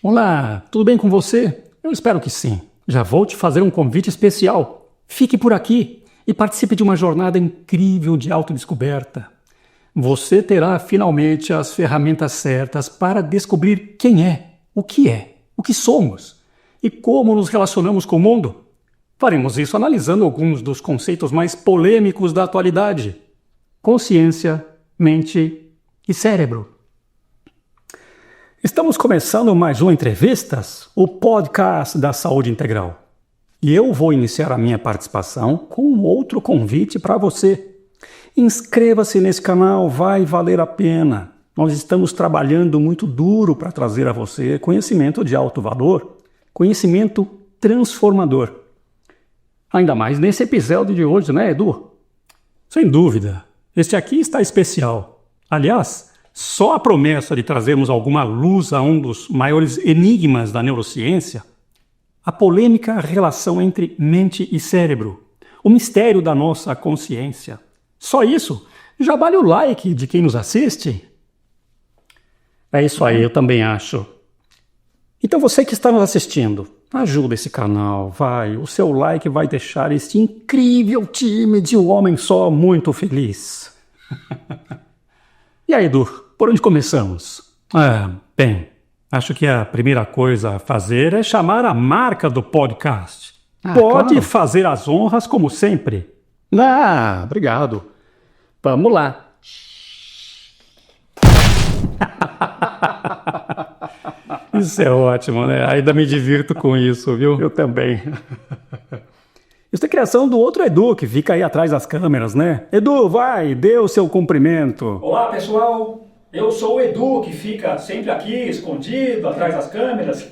Olá, tudo bem com você? Eu espero que sim. Já vou te fazer um convite especial. Fique por aqui e participe de uma jornada incrível de autodescoberta. Você terá finalmente as ferramentas certas para descobrir quem é, o que somos e como nos relacionamos com o mundo. Faremos isso analisando alguns dos conceitos mais polêmicos da atualidade: consciência, mente e cérebro. Estamos começando mais uma Entrevistas, o podcast da saúde integral. E eu vou iniciar a minha participação com um outro convite para você. Inscreva-se nesse canal, vai valer a pena. Nós estamos trabalhando muito duro para trazer a você conhecimento de alto valor, conhecimento transformador. Ainda mais nesse episódio de hoje, né, Edu? Sem dúvida, este aqui está especial. Aliás, só a promessa de trazermos alguma luz a um dos maiores enigmas da neurociência, a polêmica relação entre mente e cérebro, o mistério da nossa consciência. Só isso já vale o like de quem nos assiste. É isso aí, eu também acho. Então você que está nos assistindo, ajuda esse canal, vai. O seu like vai deixar esse incrível time de um homem só muito feliz. E aí, Edu, por onde começamos? Bem, acho que a primeira coisa a fazer é chamar a marca do podcast. Pode claro. fazer as honras como sempre. Obrigado. Vamos lá. Isso é ótimo, né? Ainda me divirto com isso, viu? Eu também. Isso é criação do outro Edu, que fica aí atrás das câmeras, né? Edu, vai, dê o seu cumprimento. Olá pessoal, eu sou o Edu, que fica sempre aqui escondido atrás das câmeras.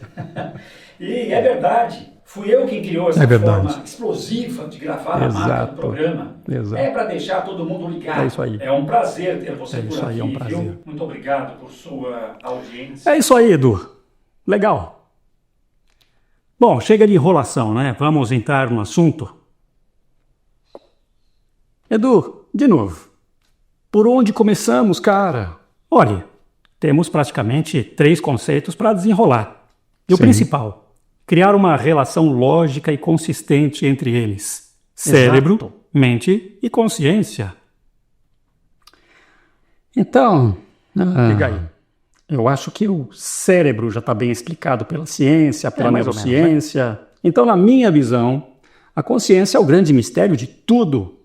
E é verdade, fui eu quem criou essa forma explosiva de gravar a marca do programa. Exato. É para deixar todo mundo ligado. É isso aí. É um prazer ter você É por isso aí, aqui, é um prazer. viu? Muito obrigado por sua audiência. É isso aí, Edu. Legal. Bom, chega de enrolação, né? Vamos entrar no assunto. Edu, de novo. Por onde começamos, cara? Olha, temos praticamente 3 conceitos para desenrolar. E o Sim. principal, criar uma relação lógica e consistente entre eles. Cérebro, Exato. mente e consciência. Então, Diga aí. Eu acho que o cérebro já está bem explicado pela ciência, pela mais ou menos, neurociência. Então, na minha visão, a consciência é o grande mistério de tudo.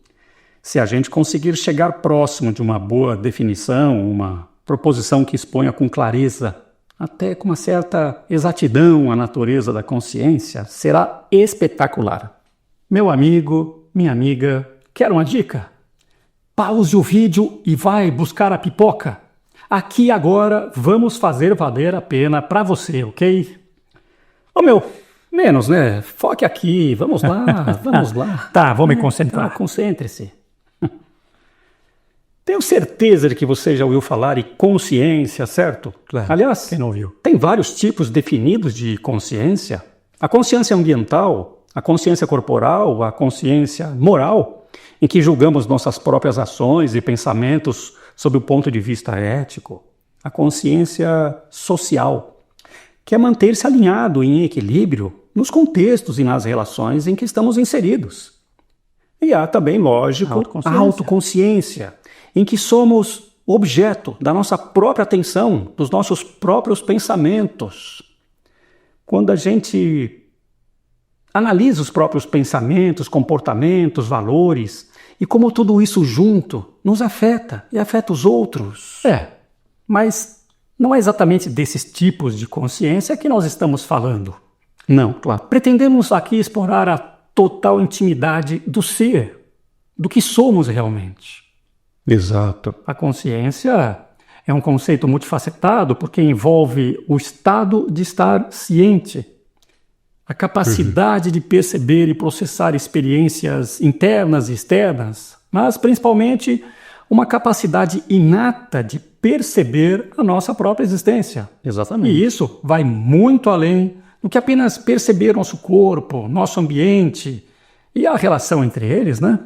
Se a gente conseguir chegar próximo de uma boa definição, uma proposição que exponha com clareza, até com uma certa exatidão a natureza da consciência, será espetacular. Meu amigo, minha amiga, quer uma dica? Pause o vídeo e vai buscar a pipoca. Aqui agora vamos fazer valer a pena para você, ok? Menos, né? Foque aqui, vamos lá, vamos lá. Tá, vou me concentrar. Tá, concentre-se. Tenho certeza de que você já ouviu falar em consciência, certo? Claro. Aliás, Quem não ouviu? tem vários tipos definidos de consciência. A consciência ambiental, a consciência corporal, a consciência moral, em que julgamos nossas próprias ações e pensamentos sob o ponto de vista ético. A consciência social, que é manter-se alinhado em equilíbrio nos contextos e nas relações em que estamos inseridos. E há também, lógico, a autoconsciência, em que somos objeto da nossa própria atenção, dos nossos próprios pensamentos. Quando a gente analisa os próprios pensamentos, comportamentos, valores, e como tudo isso junto nos afeta e afeta os outros. Mas não é exatamente desses tipos de consciência que nós estamos falando. Não, claro. Pretendemos aqui explorar a total intimidade do ser, do que somos realmente. Exato. A consciência é um conceito multifacetado porque envolve o estado de estar ciente, a capacidade de perceber e processar experiências internas e externas, mas principalmente uma capacidade inata de perceber a nossa própria existência. Exatamente. E isso vai muito além do que apenas perceber nosso corpo, nosso ambiente e a relação entre eles, né?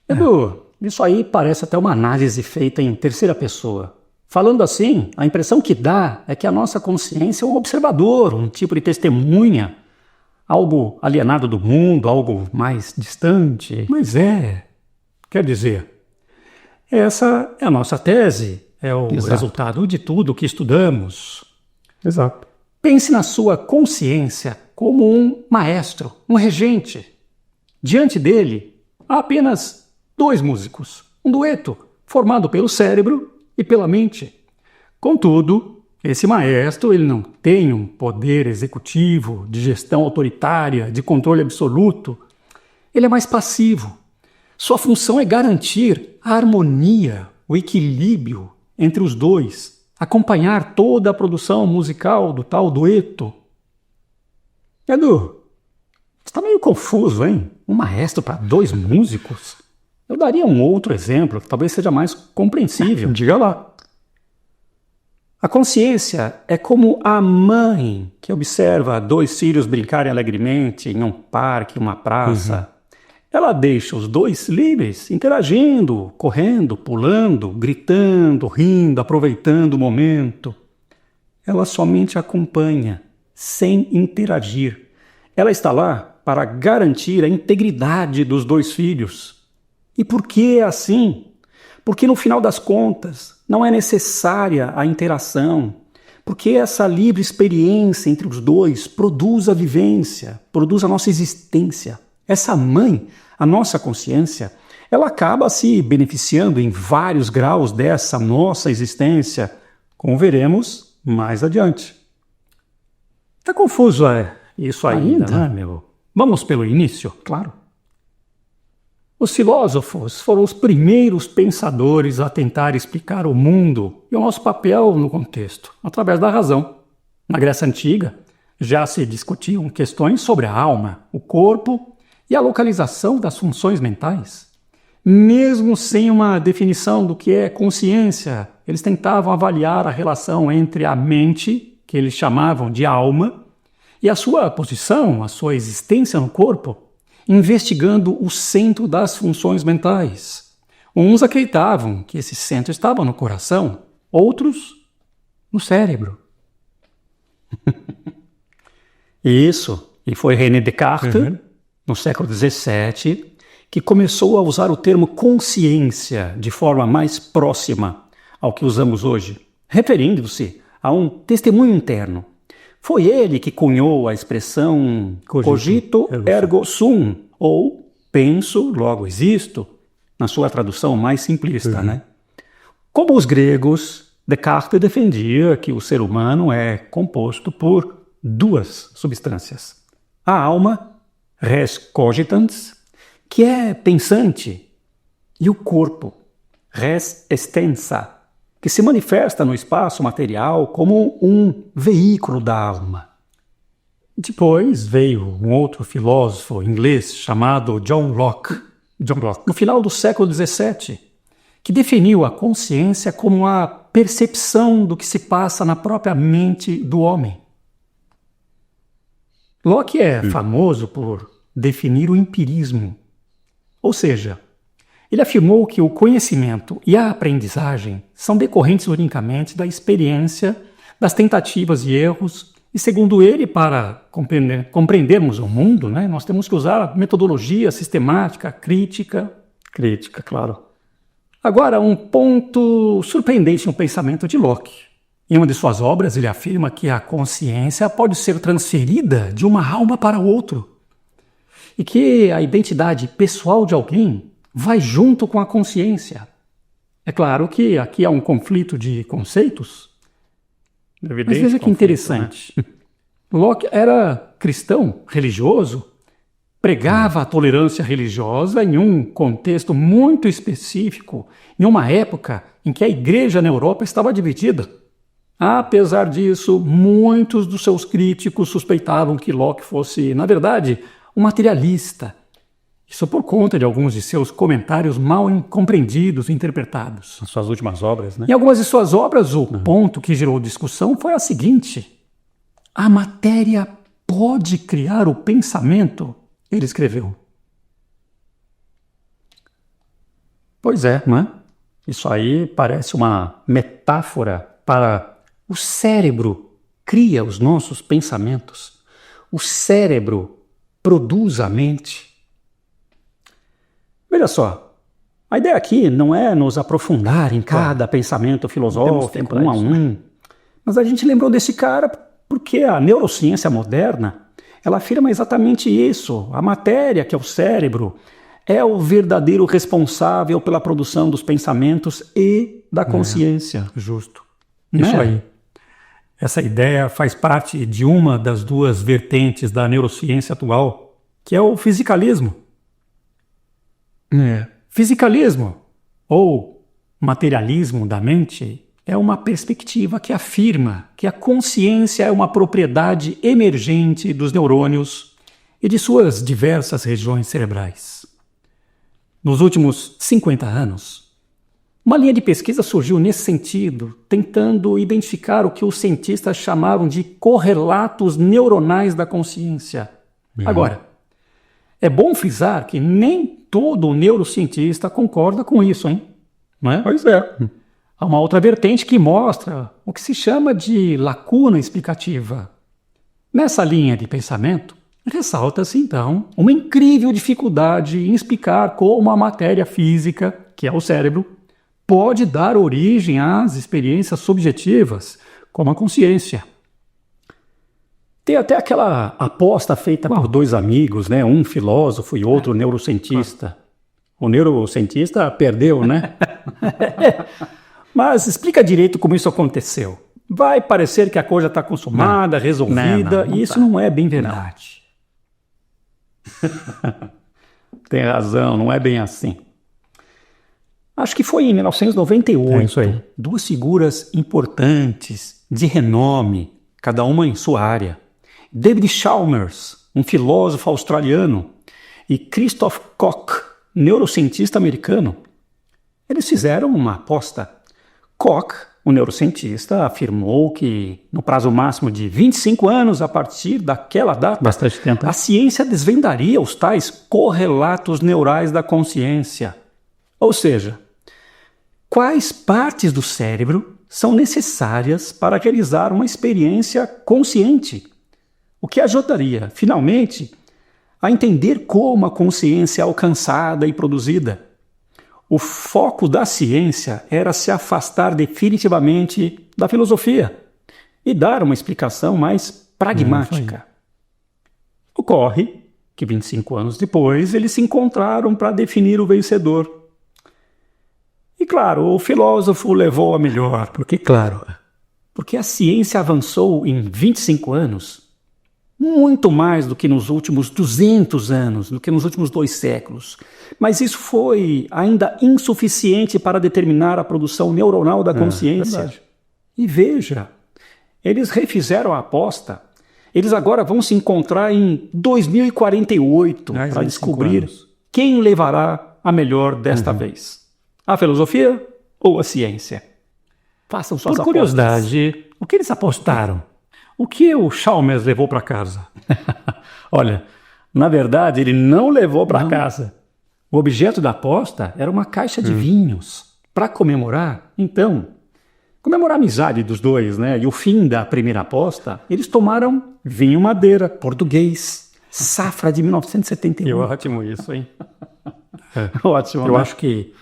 Edu, isso aí parece até uma análise feita em terceira pessoa. Falando assim, a impressão que dá é que a nossa consciência é um observador, um tipo de testemunha, algo alienado do mundo, algo mais distante. Mas quer dizer, essa é a nossa tese, é o resultado de tudo que estudamos. Exato. Pense na sua consciência como um maestro, um regente. Diante dele, há apenas 2 músicos, um dueto formado pelo cérebro e pela mente. Contudo, esse maestro ele não tem um poder executivo, de gestão autoritária, de controle absoluto. Ele é mais passivo. Sua função é garantir a harmonia, o equilíbrio entre os dois, acompanhar toda a produção musical do tal dueto. Edu, você está meio confuso, hein? Um maestro para 2 músicos? Eu daria um outro exemplo, que talvez seja mais compreensível. Diga lá. A consciência é como a mãe que observa 2 filhos brincarem alegremente em um parque, uma praça. Ela deixa os 2 livres, interagindo, correndo, pulando, gritando, rindo, aproveitando o momento. Ela somente acompanha, sem interagir. Ela está lá para garantir a integridade dos 2 filhos. E por que é assim? Porque no final das contas não é necessária a interação, porque essa livre experiência entre os 2 produz a vivência, produz a nossa existência. Essa mãe, a nossa consciência, ela acaba se beneficiando em vários graus dessa nossa existência, como veremos mais adiante. Tá confuso isso ainda, né, meu? Vamos pelo início? Claro. Os filósofos foram os primeiros pensadores a tentar explicar o mundo e o nosso papel no contexto, através da razão. Na Grécia Antiga, já se discutiam questões sobre a alma, o corpo e a localização das funções mentais. Mesmo sem uma definição do que é consciência, eles tentavam avaliar a relação entre a mente, que eles chamavam de alma, e a sua posição, a sua existência no corpo, investigando o centro das funções mentais. Uns acreditavam que esse centro estava no coração, outros no cérebro. Isso, e foi René Descartes, no século XVII, que começou a usar o termo consciência de forma mais próxima ao que usamos hoje, referindo-se a um testemunho interno. Foi ele que cunhou a expressão cogito ergo sum, ou penso, logo existo, na sua tradução mais simplista, né? Como os gregos, Descartes defendia que o ser humano é composto por 2 substâncias. A alma, res cogitans, que é pensante, e o corpo, res extensa, que se manifesta no espaço material como um veículo da alma. Depois veio um outro filósofo inglês chamado John Locke, no final do século XVII, que definiu a consciência como a percepção do que se passa na própria mente do homem. Locke é famoso por definir o empirismo, ou seja, ele afirmou que o conhecimento e a aprendizagem são decorrentes unicamente da experiência, das tentativas e erros, e segundo ele, para compreendermos o mundo, né, nós temos que usar metodologia sistemática, crítica, claro. Agora, um ponto surpreendente no pensamento de Locke. Em uma de suas obras, ele afirma que a consciência pode ser transferida de uma alma para o outro, e que a identidade pessoal de alguém vai junto com a consciência. É claro que aqui há um conflito de conceitos. Mas veja que interessante. Né? Locke era cristão, religioso, pregava a tolerância religiosa em um contexto muito específico, em uma época em que a igreja na Europa estava dividida. Apesar disso, muitos dos seus críticos suspeitavam que Locke fosse, na verdade, um materialista. Isso por conta de alguns de seus comentários mal compreendidos e interpretados. As suas últimas obras, né? Em algumas de suas obras, o ponto que gerou discussão foi a seguinte: a matéria pode criar o pensamento? Ele escreveu. Pois é, não é? Isso aí parece uma metáfora para o cérebro cria os nossos pensamentos. O cérebro produz a mente. Veja só, a ideia aqui não é nos aprofundar em cada pensamento filosófico, um a um. Mas a gente lembrou desse cara porque a neurociência moderna, ela afirma exatamente isso. A matéria, que é o cérebro, é o verdadeiro responsável pela produção dos pensamentos e da consciência. Justo. Isso aí. Essa ideia faz parte de uma das duas vertentes da neurociência atual, que é o fisicalismo. Fisicalismo, ou materialismo da mente, é uma perspectiva que afirma que a consciência é uma propriedade emergente dos neurônios e de suas diversas regiões cerebrais. Nos últimos 50 anos, uma linha de pesquisa surgiu nesse sentido, tentando identificar o que os cientistas chamaram de correlatos neuronais da consciência. Agora, é bom frisar que nem todo neurocientista concorda com isso, hein? Não é? Pois é. Há uma outra vertente que mostra o que se chama de lacuna explicativa. Nessa linha de pensamento, ressalta-se, então, uma incrível dificuldade em explicar como a matéria física, que é o cérebro, pode dar origem às experiências subjetivas, como a consciência. Tem até aquela aposta feita por dois amigos, né? Um filósofo e outro neurocientista. O neurocientista perdeu, né? Mas explica direito como isso aconteceu. Vai parecer que a coisa está consumada, resolvida, e isso não é bem verdade. Tem razão, não é bem assim. Acho que foi em 1998, isso aí. Duas figuras importantes, de renome, cada uma em sua área. David Chalmers, um filósofo australiano, e Christoph Koch, neurocientista americano. Eles fizeram uma aposta. Koch, o neurocientista, afirmou que no prazo máximo de 25 anos, a partir daquela data, bastante tempo, a ciência desvendaria os tais correlatos neurais da consciência. Ou seja, quais partes do cérebro são necessárias para realizar uma experiência consciente, o que ajudaria, finalmente, a entender como a consciência é alcançada e produzida. O foco da ciência era se afastar definitivamente da filosofia e dar uma explicação mais pragmática. Ocorre que 25 anos depois eles se encontraram para definir o vencedor. E claro, o filósofo levou a melhor, porque a ciência avançou em 25 anos muito mais do que nos últimos 200 anos, do que nos últimos 2 séculos. Mas isso foi ainda insuficiente para determinar a produção neuronal da consciência. E veja, eles refizeram a aposta. Eles agora vão se encontrar em 2048 para descobrir quem levará a melhor desta vez. A filosofia ou a ciência? Façam suas apostas. Por curiosidade, o que eles apostaram? O que o Chalmers levou para casa? Olha, na verdade ele não levou para casa. O objeto da aposta era uma caixa de vinhos. Para comemorar, comemorar a amizade dos dois, né? E o fim da primeira aposta, eles tomaram vinho madeira, português, safra de 1971. Que ótimo isso, hein? Ótimo, Eu acho que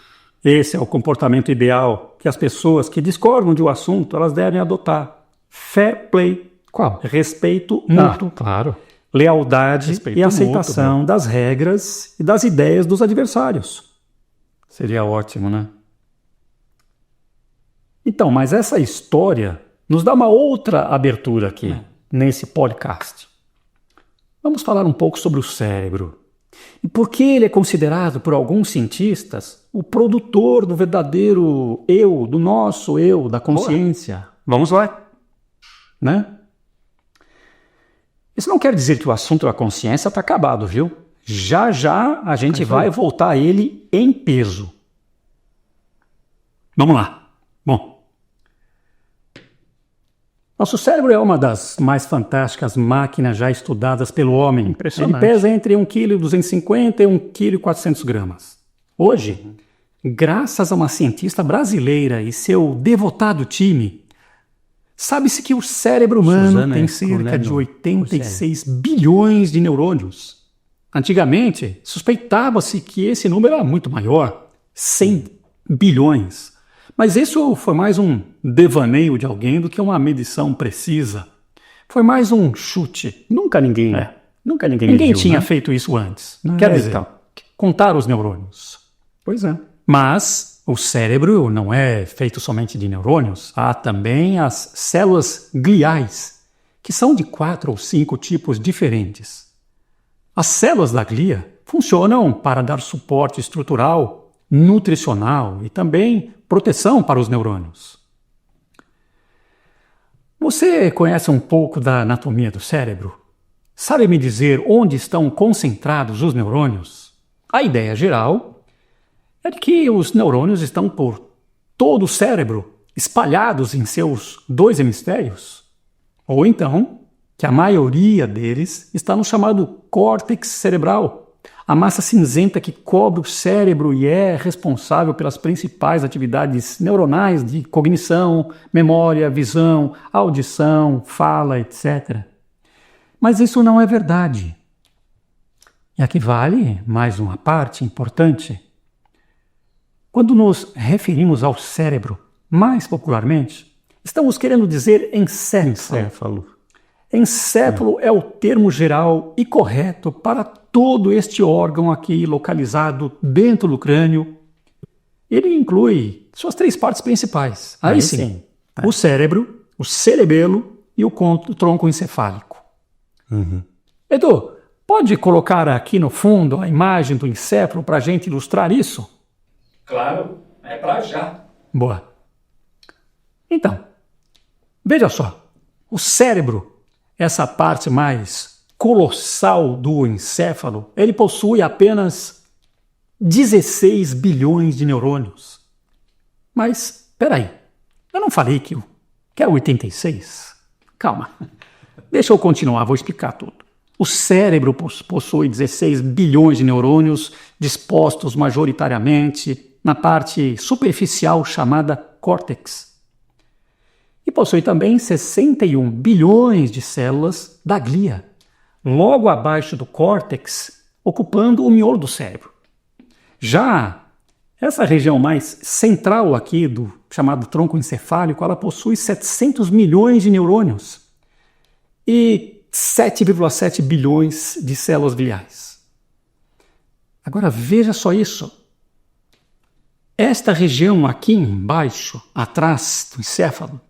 esse é o comportamento ideal que as pessoas que discordam de um assunto, elas devem adotar. Fair play. Qual? Respeito mútuo. Claro. Lealdade Respeito e aceitação mútuo, das regras e das ideias dos adversários. Seria ótimo, né? Então, mas essa história nos dá uma outra abertura aqui, nesse podcast. Vamos falar um pouco sobre o cérebro. E por que ele é considerado por alguns cientistas o produtor do verdadeiro eu, do nosso eu, da consciência. Vamos lá. Né? Isso não quer dizer que o assunto da consciência está acabado, viu? Já já a gente vai voltar a ele em peso. Vamos lá. Bom, nosso cérebro é uma das mais fantásticas máquinas já estudadas pelo homem. Impressionante. Ele pesa entre 1,250 kg e 1,4 kg. Hoje, graças a uma cientista brasileira e seu devotado time, sabe-se que o cérebro humano tem cerca de 86 bilhões de neurônios. Antigamente, suspeitava-se que esse número era muito maior, 100 bilhões. Mas isso foi mais um devaneio de alguém do que uma medição precisa. Foi mais um chute. Ninguém mediu, tinha feito isso antes. Quer dizer, contar os neurônios. Pois é. Mas o cérebro não é feito somente de neurônios. Há também as células gliais, que são de 4 ou 5 tipos diferentes. As células da glia funcionam para dar suporte estrutural, nutricional e também proteção para os neurônios. Você conhece um pouco da anatomia do cérebro? Sabe me dizer onde estão concentrados os neurônios? A ideia geral é de que os neurônios estão por todo o cérebro, espalhados em seus 2 hemisférios. Ou então, que a maioria deles está no chamado córtex cerebral, a massa cinzenta que cobre o cérebro e é responsável pelas principais atividades neuronais de cognição, memória, visão, audição, fala, etc. Mas isso não é verdade. E aqui vale mais uma parte importante. Quando nos referimos ao cérebro, mais popularmente, estamos querendo dizer encéfalo. Encéfalo é o termo geral e correto para todo este órgão aqui localizado dentro do crânio. Ele inclui suas 3 partes principais. Aí sim. O cérebro, o cerebelo e o tronco encefálico. Edu, pode colocar aqui no fundo a imagem do encéfalo para a gente ilustrar isso? Claro, é para já. Boa. Então, veja só. O cérebro, essa parte mais colossal do encéfalo, ele possui apenas 16 bilhões de neurônios. Mas, espera aí, eu não falei que é 86? Calma, deixa eu continuar, vou explicar tudo. O cérebro possui 16 bilhões de neurônios dispostos majoritariamente na parte superficial chamada córtex. E possui também 61 bilhões de células da glia, logo abaixo do córtex, ocupando o miolo do cérebro. Já essa região mais central aqui do chamado tronco encefálico, ela possui 700 milhões de neurônios e 7,7 bilhões de células gliais. Agora veja só isso. Esta região aqui embaixo, atrás do encéfalo,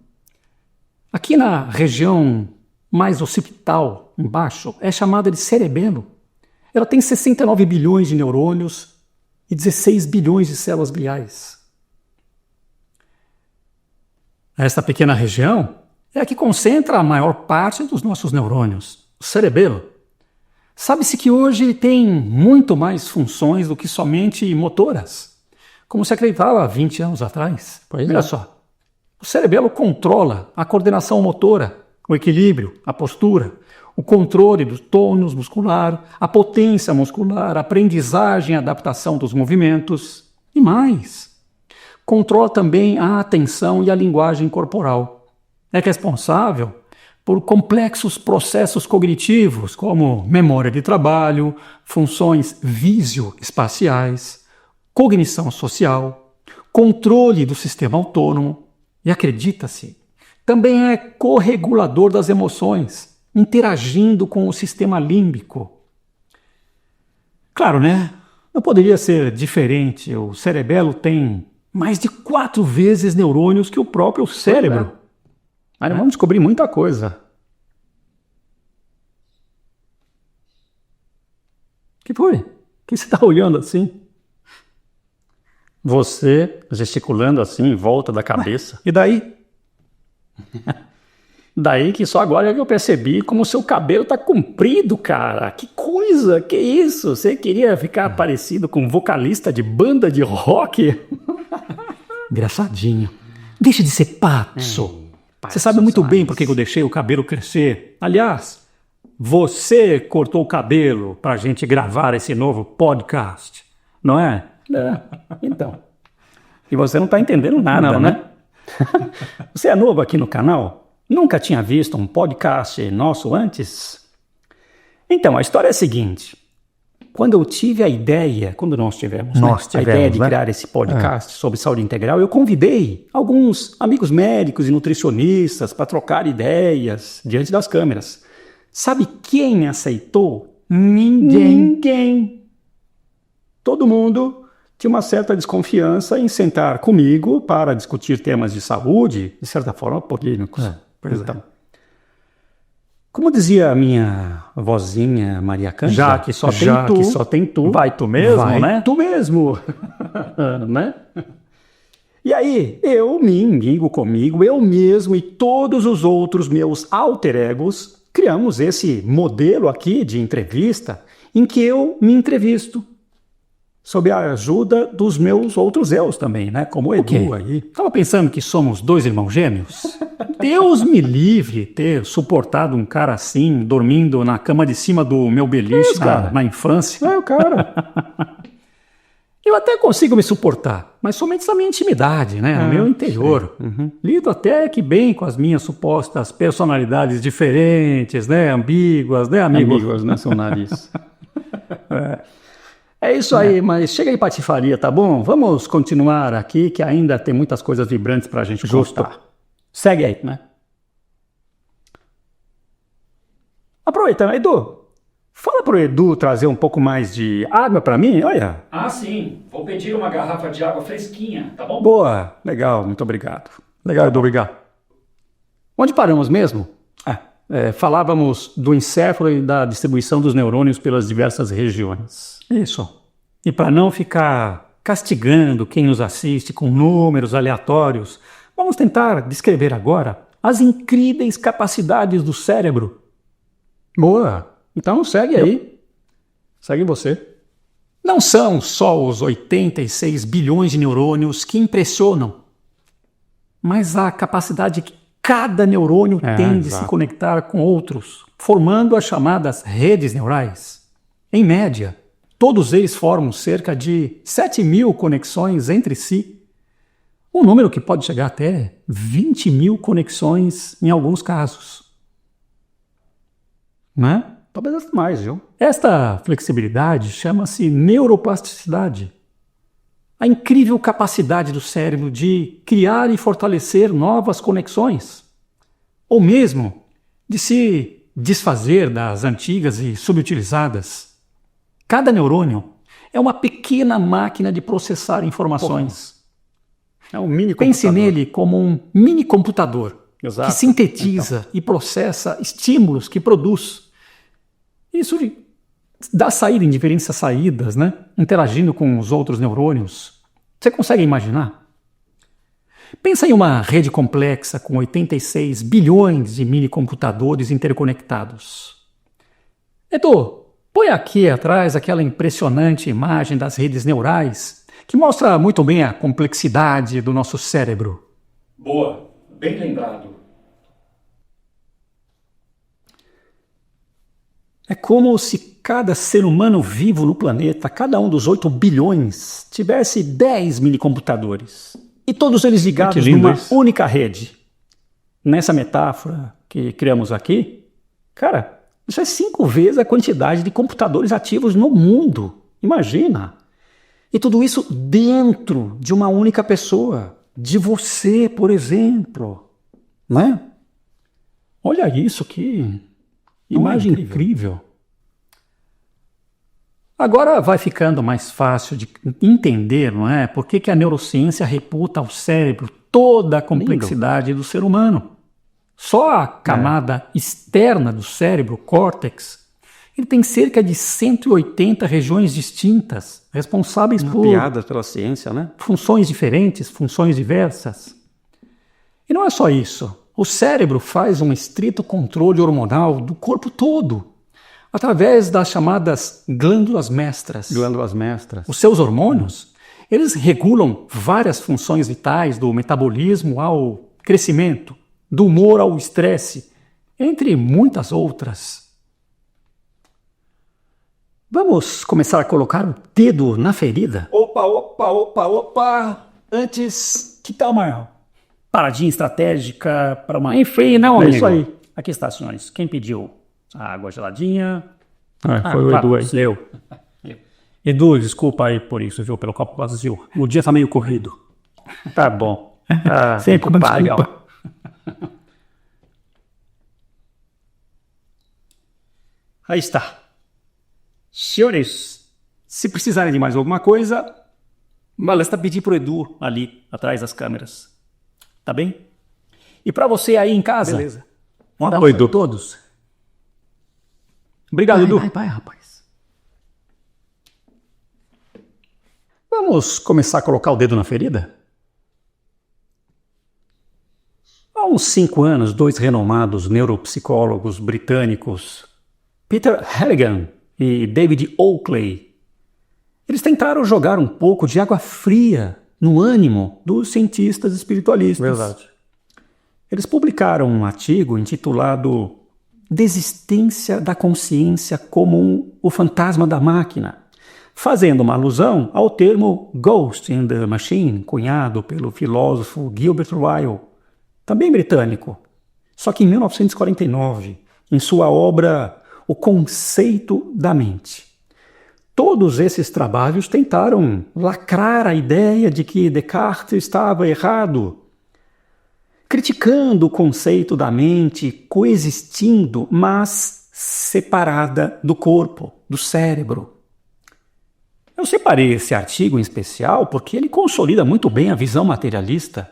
aqui na região mais occipital, embaixo, é chamada de cerebelo. Ela tem 69 bilhões de neurônios e 16 bilhões de células gliais. Esta pequena região é a que concentra a maior parte dos nossos neurônios, o cerebelo. Sabe-se que hoje ele tem muito mais funções do que somente motoras, como se acreditava há 20 anos atrás. Olha só. O cerebelo controla a coordenação motora, o equilíbrio, a postura, o controle do tônus muscular, a potência muscular, a aprendizagem e adaptação dos movimentos e mais. Controla também a atenção e a linguagem corporal. É responsável por complexos processos cognitivos, como memória de trabalho, funções visioespaciais, cognição social, controle do sistema autônomo. E acredita-se, também é corregulador das emoções, interagindo com o sistema límbico. Claro, né? Não poderia ser diferente. O cerebelo tem mais de 4 vezes neurônios que o próprio cérebro. Aí vamos descobrir muita coisa. O que foi? O que você está olhando assim? Você gesticulando assim em volta da cabeça. E daí? Daí que só agora que eu percebi como o seu cabelo tá comprido, cara. Que coisa, que isso? Você queria ficar parecido com um vocalista de banda de rock? Engraçadinho. Deixa de ser pato. Você sabe muito bem por que eu deixei o cabelo crescer. Aliás, você cortou o cabelo pra gente gravar esse novo podcast, não é? Então, E você não está entendendo nada, não, né? Você é novo aqui no canal? Nunca tinha visto um podcast nosso antes? Então, a história é a seguinte. Quando eu tive a ideia, quando nós tivemos a ideia de criar esse podcast sobre saúde integral, eu convidei alguns amigos médicos e nutricionistas para trocar ideias diante das câmeras. Sabe quem aceitou? Ninguém. Todo mundo tinha uma certa desconfiança em sentar comigo para discutir temas de saúde, de certa forma polêmicos. Então, como dizia a minha vozinha Maria Cândida, já que só tem tu, vai tu mesmo, né? Tu mesmo, né? E aí, eu me amigo comigo, eu mesmo e todos os outros meus alter egos, criamos esse modelo aqui de entrevista em que eu me entrevisto. Sob a ajuda dos meus outros eus também, né? Como o Edu aí. Tava pensando que somos 2 irmãos gêmeos? Deus me livre ter suportado um cara assim, dormindo na cama de cima do meu beliche na infância. É o cara. Eu até consigo me suportar, mas somente na minha intimidade, né? No meu interior. Lido até que bem com as minhas supostas personalidades diferentes, né? Ambíguas, né, amigo? Ambíguas, né? Seu nariz. É isso aí, mas chega aí patifaria, tá bom? Vamos continuar aqui, que ainda tem muitas coisas vibrantes pra gente gostar. Segue aí, né? Aproveitando, Edu, fala pro Edu trazer um pouco mais de água pra mim, olha. Ah, sim. Vou pedir uma garrafa de água fresquinha, tá bom? Boa, legal, muito obrigado. Legal, Edu, obrigado. Onde paramos mesmo? Falávamos do encéfalo e da distribuição dos neurônios pelas diversas regiões. Isso. E para não ficar castigando quem nos assiste com números aleatórios, vamos tentar descrever agora as incríveis capacidades do cérebro. Boa. Então segue aí. Segue você. Não são só os 86 bilhões de neurônios que impressionam, mas a capacidade que cada neurônio tem de se conectar com outros, formando as chamadas redes neurais. Em média, todos eles formam cerca de 7.000 conexões entre si, um número que pode chegar até 20.000 conexões em alguns casos. Né? Talvez mais, viu? Esta flexibilidade chama-se neuroplasticidade. A incrível capacidade do cérebro de criar e fortalecer novas conexões, ou mesmo de se desfazer das antigas e subutilizadas. Cada neurônio é uma pequena máquina de processar informações. É um mini computador. Pense nele como um mini computador que sintetiza e processa estímulos que produz. Isso dá saída em diferentes saídas, né? Interagindo com os outros neurônios. Você consegue imaginar? Pensa em uma rede complexa com 86 bilhões de mini-computadores interconectados. Edu, põe aqui atrás aquela impressionante imagem das redes neurais que mostra muito bem a complexidade do nosso cérebro. Boa, bem lembrado. É como se cada ser humano vivo no planeta, cada um dos 8 bilhões, tivesse 10 minicomputadores. E todos eles ligados numa única rede. Nessa metáfora que criamos aqui, cara, isso é 5 vezes a quantidade de computadores ativos no mundo. Imagina! E tudo isso dentro de uma única pessoa. De você, por exemplo. Né? Olha isso, que imagem incrível. Agora vai ficando mais fácil de entender, não é? Por que a neurociência reputa ao cérebro toda a complexidade do ser humano. Só a camada externa do cérebro, o córtex, ele tem cerca de 180 regiões distintas, responsáveis por piada pela ciência, né? Funções diferentes, funções diversas. E não é só isso. O cérebro faz um estrito controle hormonal do corpo todo, através das chamadas glândulas mestras. Glândulas mestras. Os seus hormônios, eles regulam várias funções vitais, do metabolismo ao crescimento, do humor ao estresse, entre muitas outras. Vamos começar a colocar o dedo na ferida? Opa! Antes, que tal uma paradinha estratégica para uma... Enfim, não, amigo. Isso aí. Aqui está, senhores. Quem pediu a água geladinha? Foi o Edu aí. Eu. Edu, desculpa aí por isso, viu? Pelo copo vazio. O dia tá meio corrido. Tá bom. Sempre uma desculpa. Aí está. Senhores, se precisarem de mais alguma coisa, basta pedir pro Edu ali, atrás das câmeras. Tá bem? E para você aí em casa, beleza. Um abraço a todos. Obrigado, Edu. Vai, rapaz. Vamos começar a colocar o dedo na ferida? Há uns 5 anos, 2 renomados neuropsicólogos britânicos, Peter Halligan e David Oakley, eles tentaram jogar um pouco de água fria no ânimo dos cientistas espiritualistas. Verdade. Eles publicaram um artigo intitulado Desistência da Consciência como o Fantasma da Máquina, fazendo uma alusão ao termo Ghost in the Machine, cunhado pelo filósofo Gilbert Ryle, também britânico, só que em 1949, em sua obra O Conceito da Mente. Todos esses trabalhos tentaram lacrar a ideia de que Descartes estava errado, criticando o conceito da mente coexistindo, mas separada do corpo, do cérebro. Eu separei esse artigo em especial porque ele consolida muito bem a visão materialista.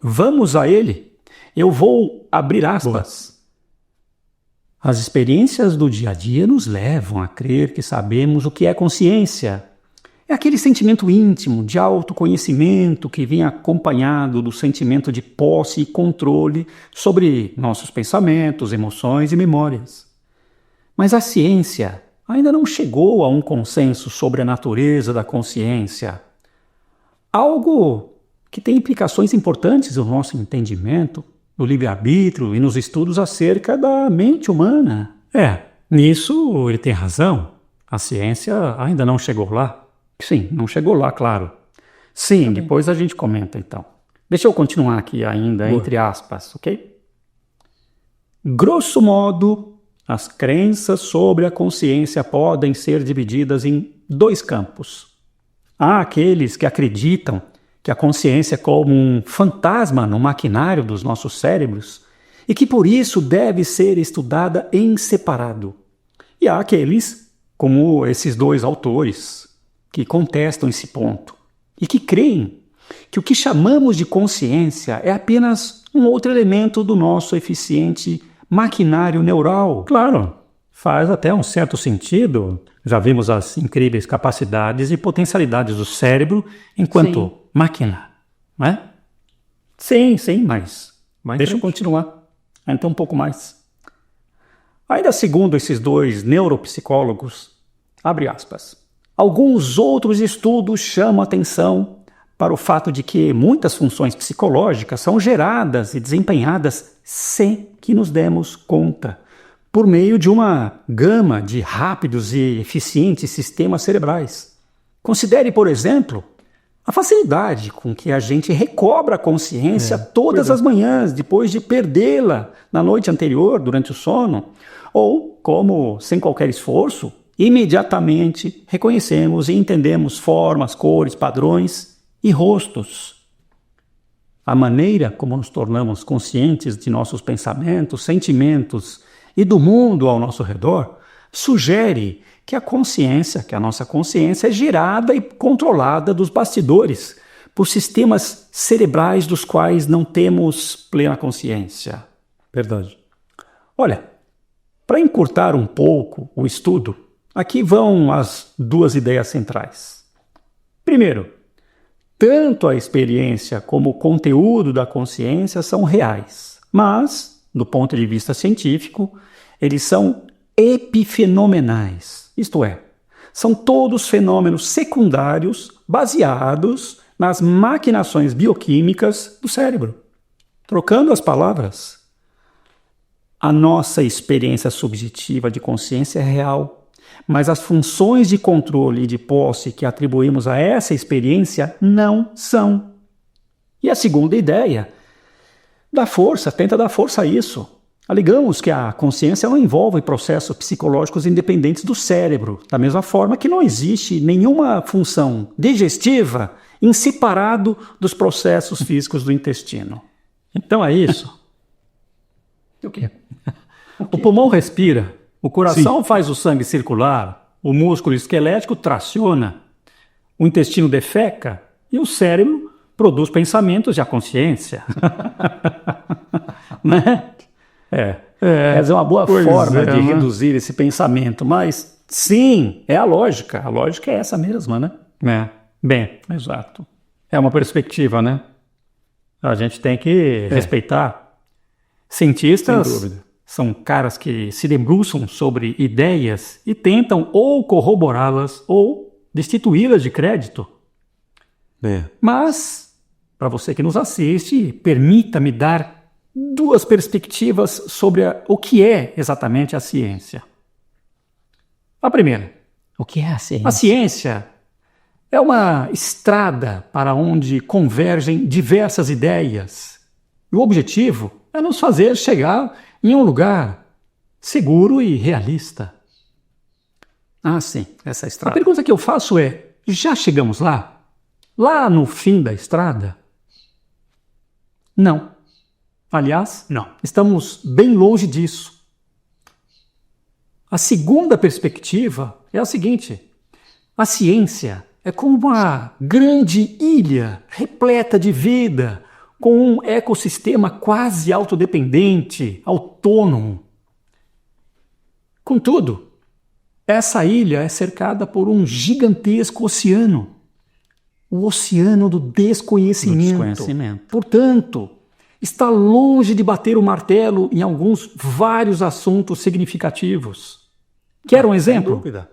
Vamos a ele. Eu vou abrir aspas. As experiências do dia a dia nos levam a crer que sabemos o que é consciência. É aquele sentimento íntimo de autoconhecimento que vem acompanhado do sentimento de posse e controle sobre nossos pensamentos, emoções e memórias. Mas a ciência ainda não chegou a um consenso sobre a natureza da consciência. Algo que tem implicações importantes no nosso entendimento, no livre-arbítrio e nos estudos acerca da mente humana. Nisso ele tem razão. A ciência ainda não chegou lá. Sim, não chegou lá, claro. Sim, depois a gente comenta então. Deixa eu continuar aqui ainda, entre aspas, ok? Grosso modo, as crenças sobre a consciência podem ser divididas em 2 campos. Há aqueles que acreditam que a consciência é como um fantasma no maquinário dos nossos cérebros e que por isso deve ser estudada em separado. E há aqueles, como esses 2 autores, que contestam esse ponto e que creem que o que chamamos de consciência é apenas um outro elemento do nosso eficiente maquinário neural. Claro, faz até um certo sentido. Já vimos as incríveis capacidades e potencialidades do cérebro enquanto máquina, não é? Sim, mas deixa eu continuar. Então um pouco mais. Ainda segundo esses 2 neuropsicólogos, abre aspas, alguns outros estudos chamam atenção para o fato de que muitas funções psicológicas são geradas e desempenhadas sem que nos demos conta, por meio de uma gama de rápidos e eficientes sistemas cerebrais. Considere, por exemplo, a facilidade com que a gente recobra a consciência todas as manhãs, depois de perdê-la na noite anterior, durante o sono, ou como, sem qualquer esforço, imediatamente reconhecemos e entendemos formas, cores, padrões e rostos. A maneira como nos tornamos conscientes de nossos pensamentos, sentimentos e do mundo ao nosso redor sugere que a nossa consciência é gerada e controlada dos bastidores por sistemas cerebrais dos quais não temos plena consciência. Verdade. Olha, para encurtar um pouco o estudo, aqui vão as 2 ideias centrais. Primeiro, tanto a experiência como o conteúdo da consciência são reais, mas, do ponto de vista científico, eles são epifenomenais, isto é, são todos fenômenos secundários baseados nas maquinações bioquímicas do cérebro. Trocando as palavras, a nossa experiência subjetiva de consciência é real, mas as funções de controle e de posse que atribuímos a essa experiência não são. E a segunda ideia tenta dar força a isso. Alegamos que a consciência não envolve processos psicológicos independentes do cérebro, da mesma forma que não existe nenhuma função digestiva em separado dos processos físicos do intestino. Então é isso. O quê? O pulmão respira, o coração faz o sangue circular, o músculo esquelético traciona, o intestino defeca e o cérebro produz pensamentos e a consciência. Né? Essa é uma boa forma de reduzir esse pensamento, mas sim, é a lógica. A lógica é essa mesma, né? Bem, exato. É uma perspectiva, né? A gente tem que respeitar. Cientistas Sem dúvida. São caras que se debruçam sobre ideias e tentam ou corroborá-las ou destituí-las de crédito. Mas, para você que nos assiste, permita-me dar 2 perspectivas sobre o que é exatamente a ciência. A primeira. O que é a ciência? A ciência é uma estrada para onde convergem diversas ideias. E o objetivo é nos fazer chegar em um lugar seguro e realista. Ah, sim, essa estrada. A pergunta que eu faço é, já chegamos lá? Lá no fim da estrada? Não. Aliás, não. Estamos bem longe disso. A segunda perspectiva é a seguinte: a ciência é como uma grande ilha repleta de vida, com um ecossistema quase autodependente, autônomo. Contudo, essa ilha é cercada por um gigantesco oceano, o oceano do desconhecimento. Portanto, está longe de bater o martelo em vários assuntos significativos. Quer um exemplo? Sem dúvida.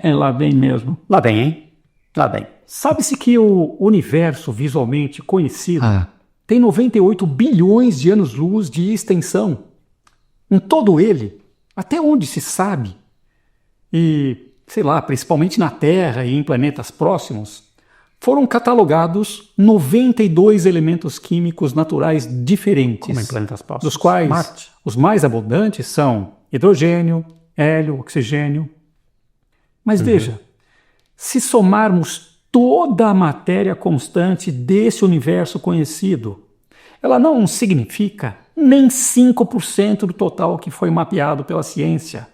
Lá vem mesmo. Lá vem, hein? Lá vem. Sabe-se que o universo visualmente conhecido tem 98 bilhões de anos-luz de extensão. Em todo ele, até onde se sabe, e, sei lá, principalmente na Terra e em planetas próximos, foram catalogados 92 elementos químicos naturais diferentes, Como em planetas próximos? dos quais os mais abundantes são hidrogênio, hélio, oxigênio. Mas veja, se somarmos toda a matéria constante desse universo conhecido, ela não significa nem 5% do total que foi mapeado pela ciência.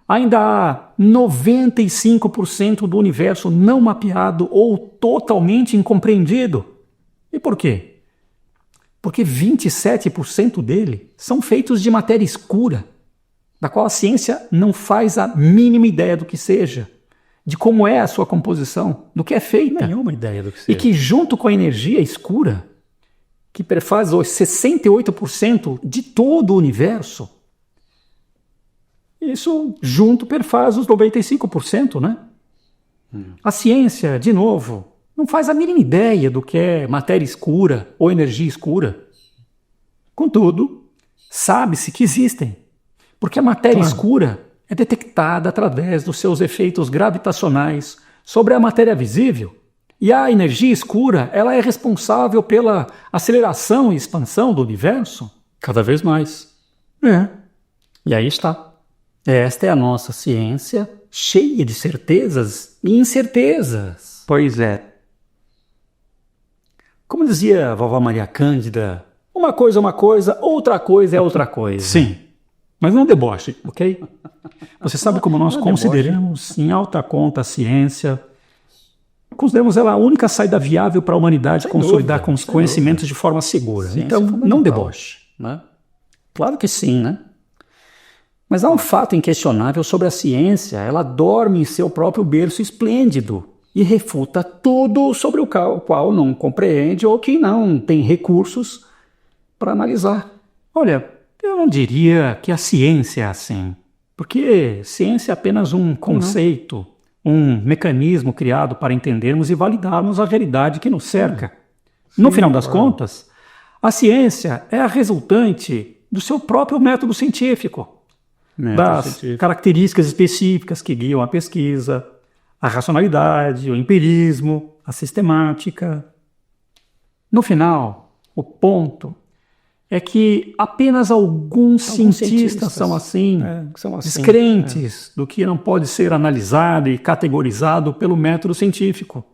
Ainda há 95% do universo não mapeado ou totalmente incompreendido. E por quê? Porque 27% dele são feitos de matéria escura, da qual a ciência não faz a mínima ideia do que seja, de como é a sua composição, do que é feita. Nenhuma ideia do que seja. E que, junto com a energia escura, que perfaz os 68% de todo o universo, isso junto perfaz os 95%, né? A ciência, de novo, não faz a mínima ideia do que é matéria escura ou energia escura. Contudo, sabe-se que existem, porque a matéria escura é detectada através dos seus efeitos gravitacionais sobre a matéria visível, e a energia escura ela é responsável pela aceleração e expansão do universo. Cada vez mais. E aí está. Esta é a nossa ciência, cheia de certezas e incertezas. Pois é. Como dizia a vovó Maria Cândida, uma coisa é uma coisa, outra coisa é outra coisa. Sim, mas não deboche, ok? Você sabe como nós consideramos em alta conta a ciência, consideramos ela a única saída viável para a humanidade consolidar com os conhecimentos de forma segura. Então, não deboche. Né? Claro que sim, né? Mas há um fato inquestionável sobre a ciência. Ela dorme em seu próprio berço esplêndido e refuta tudo sobre o qual não compreende ou que não tem recursos para analisar. Olha, eu não diria que a ciência é assim, porque ciência é apenas um conceito, um mecanismo criado para entendermos e validarmos a realidade que nos cerca. No final das contas, a ciência é a resultante do seu próprio método científico, das características específicas que guiam a pesquisa, a racionalidade, o empirismo, a sistemática, No final, o ponto é que apenas alguns cientistas são assim, descrentes do que não pode ser analisado e categorizado pelo método científico.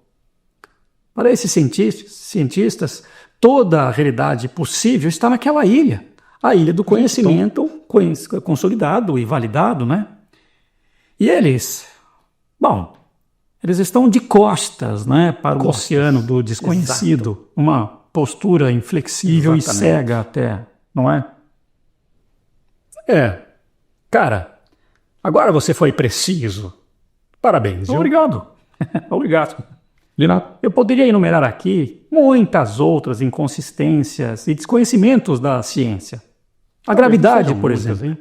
Para esses cientistas, toda a realidade possível está naquela ilha, a ilha do conhecimento consolidado e validado, né? E eles estão de costas, né, para o oceano do desconhecido, exato. Uma postura inflexível e cega até, não é? Cara, agora você foi preciso. Parabéns, viu? Obrigado. Obrigado. De nada. Eu poderia enumerar aqui muitas outras inconsistências e desconhecimentos da ciência. A gravidade, por exemplo.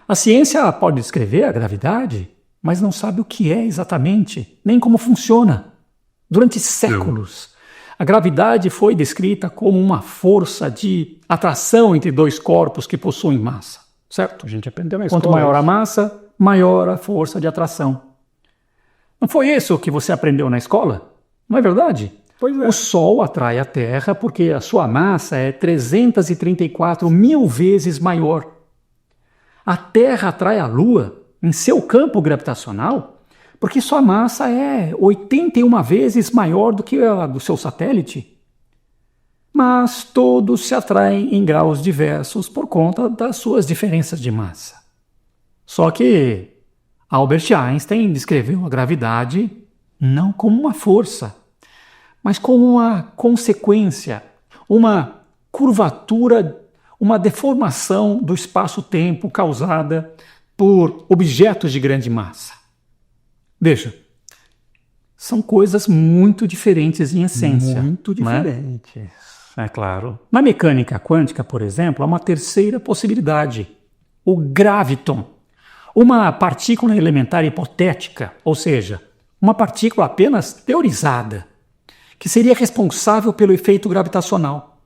A ciência pode descrever a gravidade, mas não sabe o que é exatamente, nem como funciona. Durante séculos, a gravidade foi descrita como uma força de atração entre dois corpos que possuem massa, certo? A gente aprendeu na escola. Quanto maior a massa, maior a força de atração. Não foi isso que você aprendeu na escola? Não é verdade? Pois é. O Sol atrai a Terra porque a sua massa é 334 mil vezes maior. A Terra atrai a Lua em seu campo gravitacional porque sua massa é 81 vezes maior do que a do seu satélite. Mas todos se atraem em graus diversos por conta das suas diferenças de massa. Só que Albert Einstein descreveu a gravidade não como uma força, mas como uma consequência, uma curvatura, uma deformação do espaço-tempo causada por objetos de grande massa. Veja, são coisas muito diferentes em essência. Muito diferentes, é claro. Na mecânica quântica, por exemplo, há uma terceira possibilidade, o graviton, uma partícula elementar hipotética, ou seja, uma partícula apenas teorizada, que seria responsável pelo efeito gravitacional.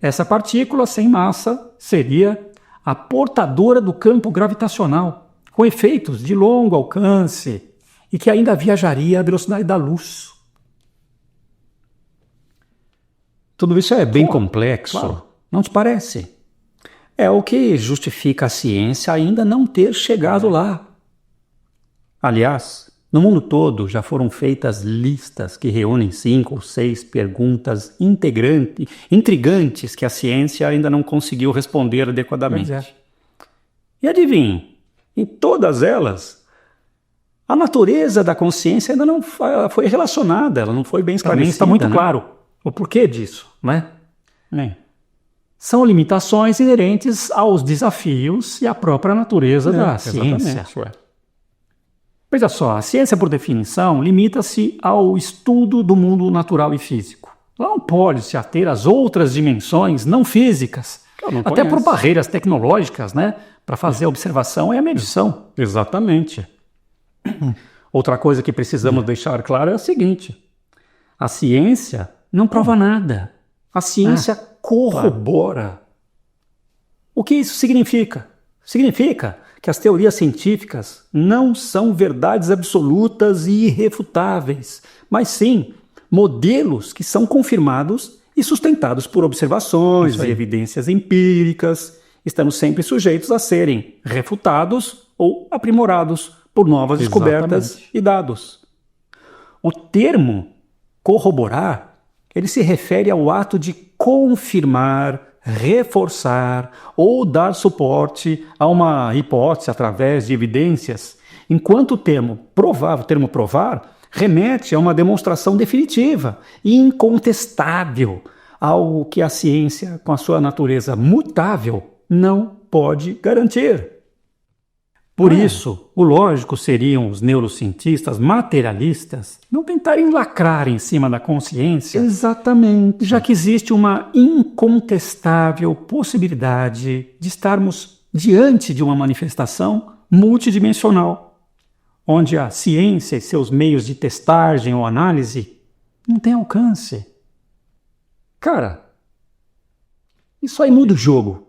Essa partícula sem massa seria a portadora do campo gravitacional, com efeitos de longo alcance e que ainda viajaria à velocidade da luz. Tudo isso é bem complexo, claro. Não te parece? É o que justifica a ciência ainda não ter chegado lá. Aliás, no mundo todo já foram feitas listas que reúnem 5 ou 6 perguntas intrigantes que a ciência ainda não conseguiu responder adequadamente. E adivinhe, em todas elas, a natureza da consciência ainda não foi relacionada, ela não foi bem esclarecida. Também está muito claro o porquê disso, né? São limitações inerentes aos desafios e à própria natureza da ciência. Veja só, a ciência, por definição, limita-se ao estudo do mundo natural e físico. Ela não pode se ater às outras dimensões não físicas, até por barreiras tecnológicas, né? Para fazer a observação e a medição. Exatamente. Outra coisa que precisamos deixar claro é a seguinte: a ciência não prova nada. A ciência corrobora. O que isso significa? Significa que as teorias científicas não são verdades absolutas e irrefutáveis, mas sim modelos que são confirmados e sustentados por observações e evidências empíricas, estando sempre sujeitos a serem refutados ou aprimorados por novas descobertas e dados. O termo corroborar, ele se refere ao ato de confirmar, reforçar ou dar suporte a uma hipótese através de evidências, enquanto o termo provar remete a uma demonstração definitiva e incontestável, algo que a ciência, com a sua natureza mutável, não pode garantir. Por isso, o lógico seriam os neurocientistas materialistas não tentarem lacrar em cima da consciência. Exatamente. Já que existe uma incontestável possibilidade de estarmos diante de uma manifestação multidimensional, onde a ciência e seus meios de testagem ou análise não têm alcance. Cara, isso aí muda o jogo.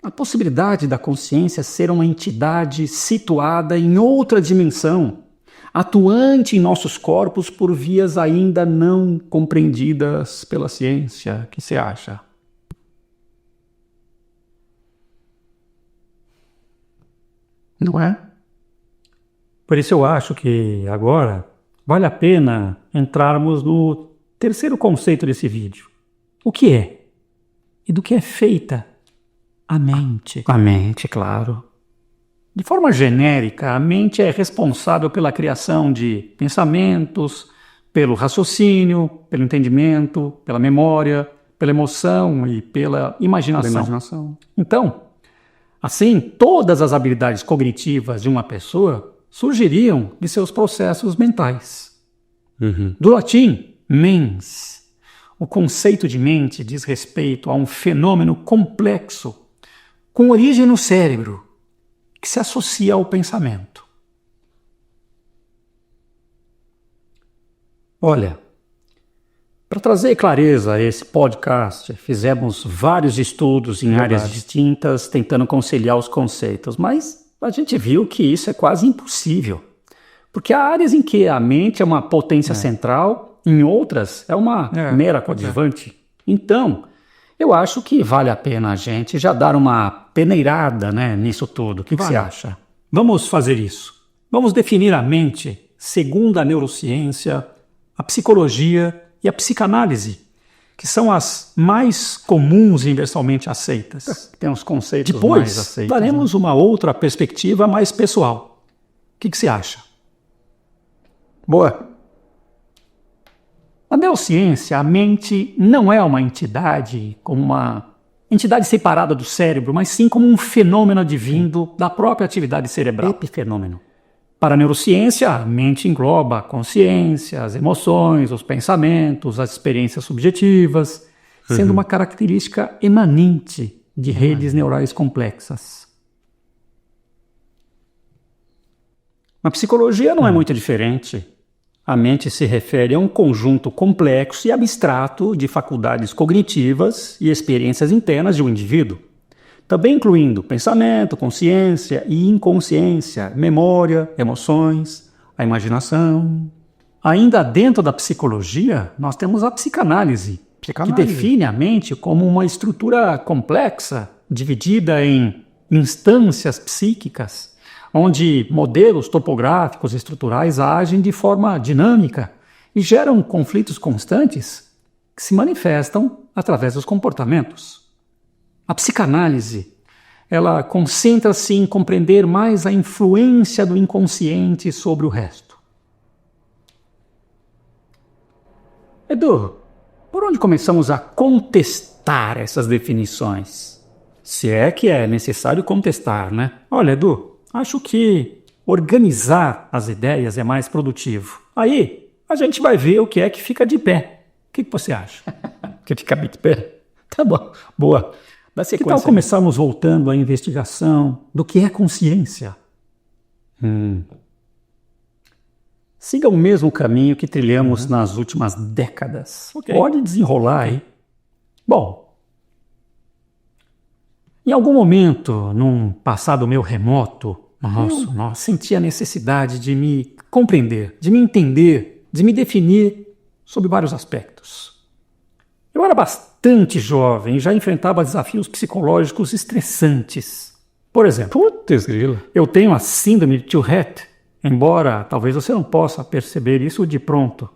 A possibilidade da consciência ser uma entidade situada em outra dimensão, atuante em nossos corpos por vias ainda não compreendidas pela ciência. O que você acha? Não é? Por isso eu acho que agora vale a pena entrarmos no terceiro conceito desse vídeo. O que é? E do que é feita a mente? A mente, claro. De forma genérica, a mente é responsável pela criação de pensamentos, pelo raciocínio, pelo entendimento, pela memória, pela emoção e pela imaginação. Então, assim, todas as habilidades cognitivas de uma pessoa surgiriam de seus processos mentais. Do latim, mens. O conceito de mente diz respeito a um fenômeno complexo com origem no cérebro, que se associa ao pensamento. Olha, para trazer clareza a esse podcast, fizemos vários estudos em áreas distintas, tentando conciliar os conceitos, mas a gente viu que isso é quase impossível, porque há áreas em que a mente é uma potência central, em outras é uma mera coadjuvante. Então, eu acho que vale a pena a gente já dar uma peneirada, nisso tudo. O que você acha? Vamos fazer isso. Vamos definir a mente segundo a neurociência, a psicologia e a psicanálise, que são as mais comuns e universalmente aceitas. Tem os conceitos mais aceitos. Depois daremos uma outra perspectiva mais pessoal. O que você acha? Boa. Na neurociência, a mente não é uma entidade como uma entidade separada do cérebro, mas sim como um fenômeno advindo da própria atividade cerebral. Epifenômeno. Para a neurociência, a mente engloba a consciência, as emoções, os pensamentos, as experiências subjetivas, sendo uma característica emanente de redes neurais complexas. Na psicologia não é muito diferente. A mente se refere a um conjunto complexo e abstrato de faculdades cognitivas e experiências internas de um indivíduo, também incluindo pensamento, consciência e inconsciência, memória, emoções, a imaginação. Ainda dentro da psicologia, nós temos a psicanálise, que define a mente como uma estrutura complexa, dividida em instâncias psíquicas, onde modelos topográficos e estruturais agem de forma dinâmica e geram conflitos constantes que se manifestam através dos comportamentos. A psicanálise, ela concentra-se em compreender mais a influência do inconsciente sobre o resto. Edu, por onde começamos a contestar essas definições? Se é que é necessário contestar, né? Olha, Edu, acho que organizar as ideias é mais produtivo. Aí, a gente vai ver o que é que fica de pé. O que você acha? Que fica de pé? Tá bom, boa. Dá sequência. Que tal começarmos voltando à investigação do que é consciência? Siga o mesmo caminho que trilhamos nas últimas décadas. Pode desenrolar aí. Bom, em algum momento, num passado meu remoto, eu senti a necessidade de me compreender, de me entender, de me definir sob vários aspectos. Eu era bastante jovem e já enfrentava desafios psicológicos estressantes. Por exemplo, eu tenho a síndrome de Tourette, embora talvez você não possa perceber isso de pronto.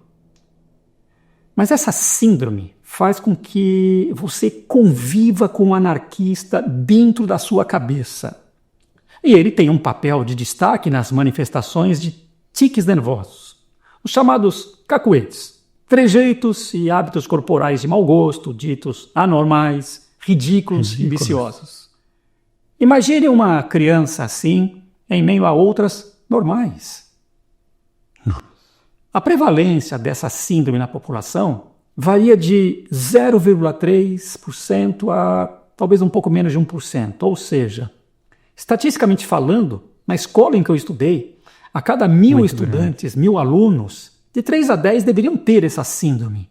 Mas essa síndrome faz com que você conviva com um anarquista dentro da sua cabeça. E ele tem um papel de destaque nas manifestações de tiques nervosos, os chamados cacuetes, trejeitos e hábitos corporais de mau gosto, ditos anormais, ridículos e viciosos. Imagine uma criança assim em meio a outras normais. A prevalência dessa síndrome na população varia de 0,3% a talvez um pouco menos de 1%. Ou seja, estatisticamente falando, na escola em que eu estudei, a cada 1.000 estudantes, 1.000 alunos, de 3 a 10 deveriam ter essa síndrome.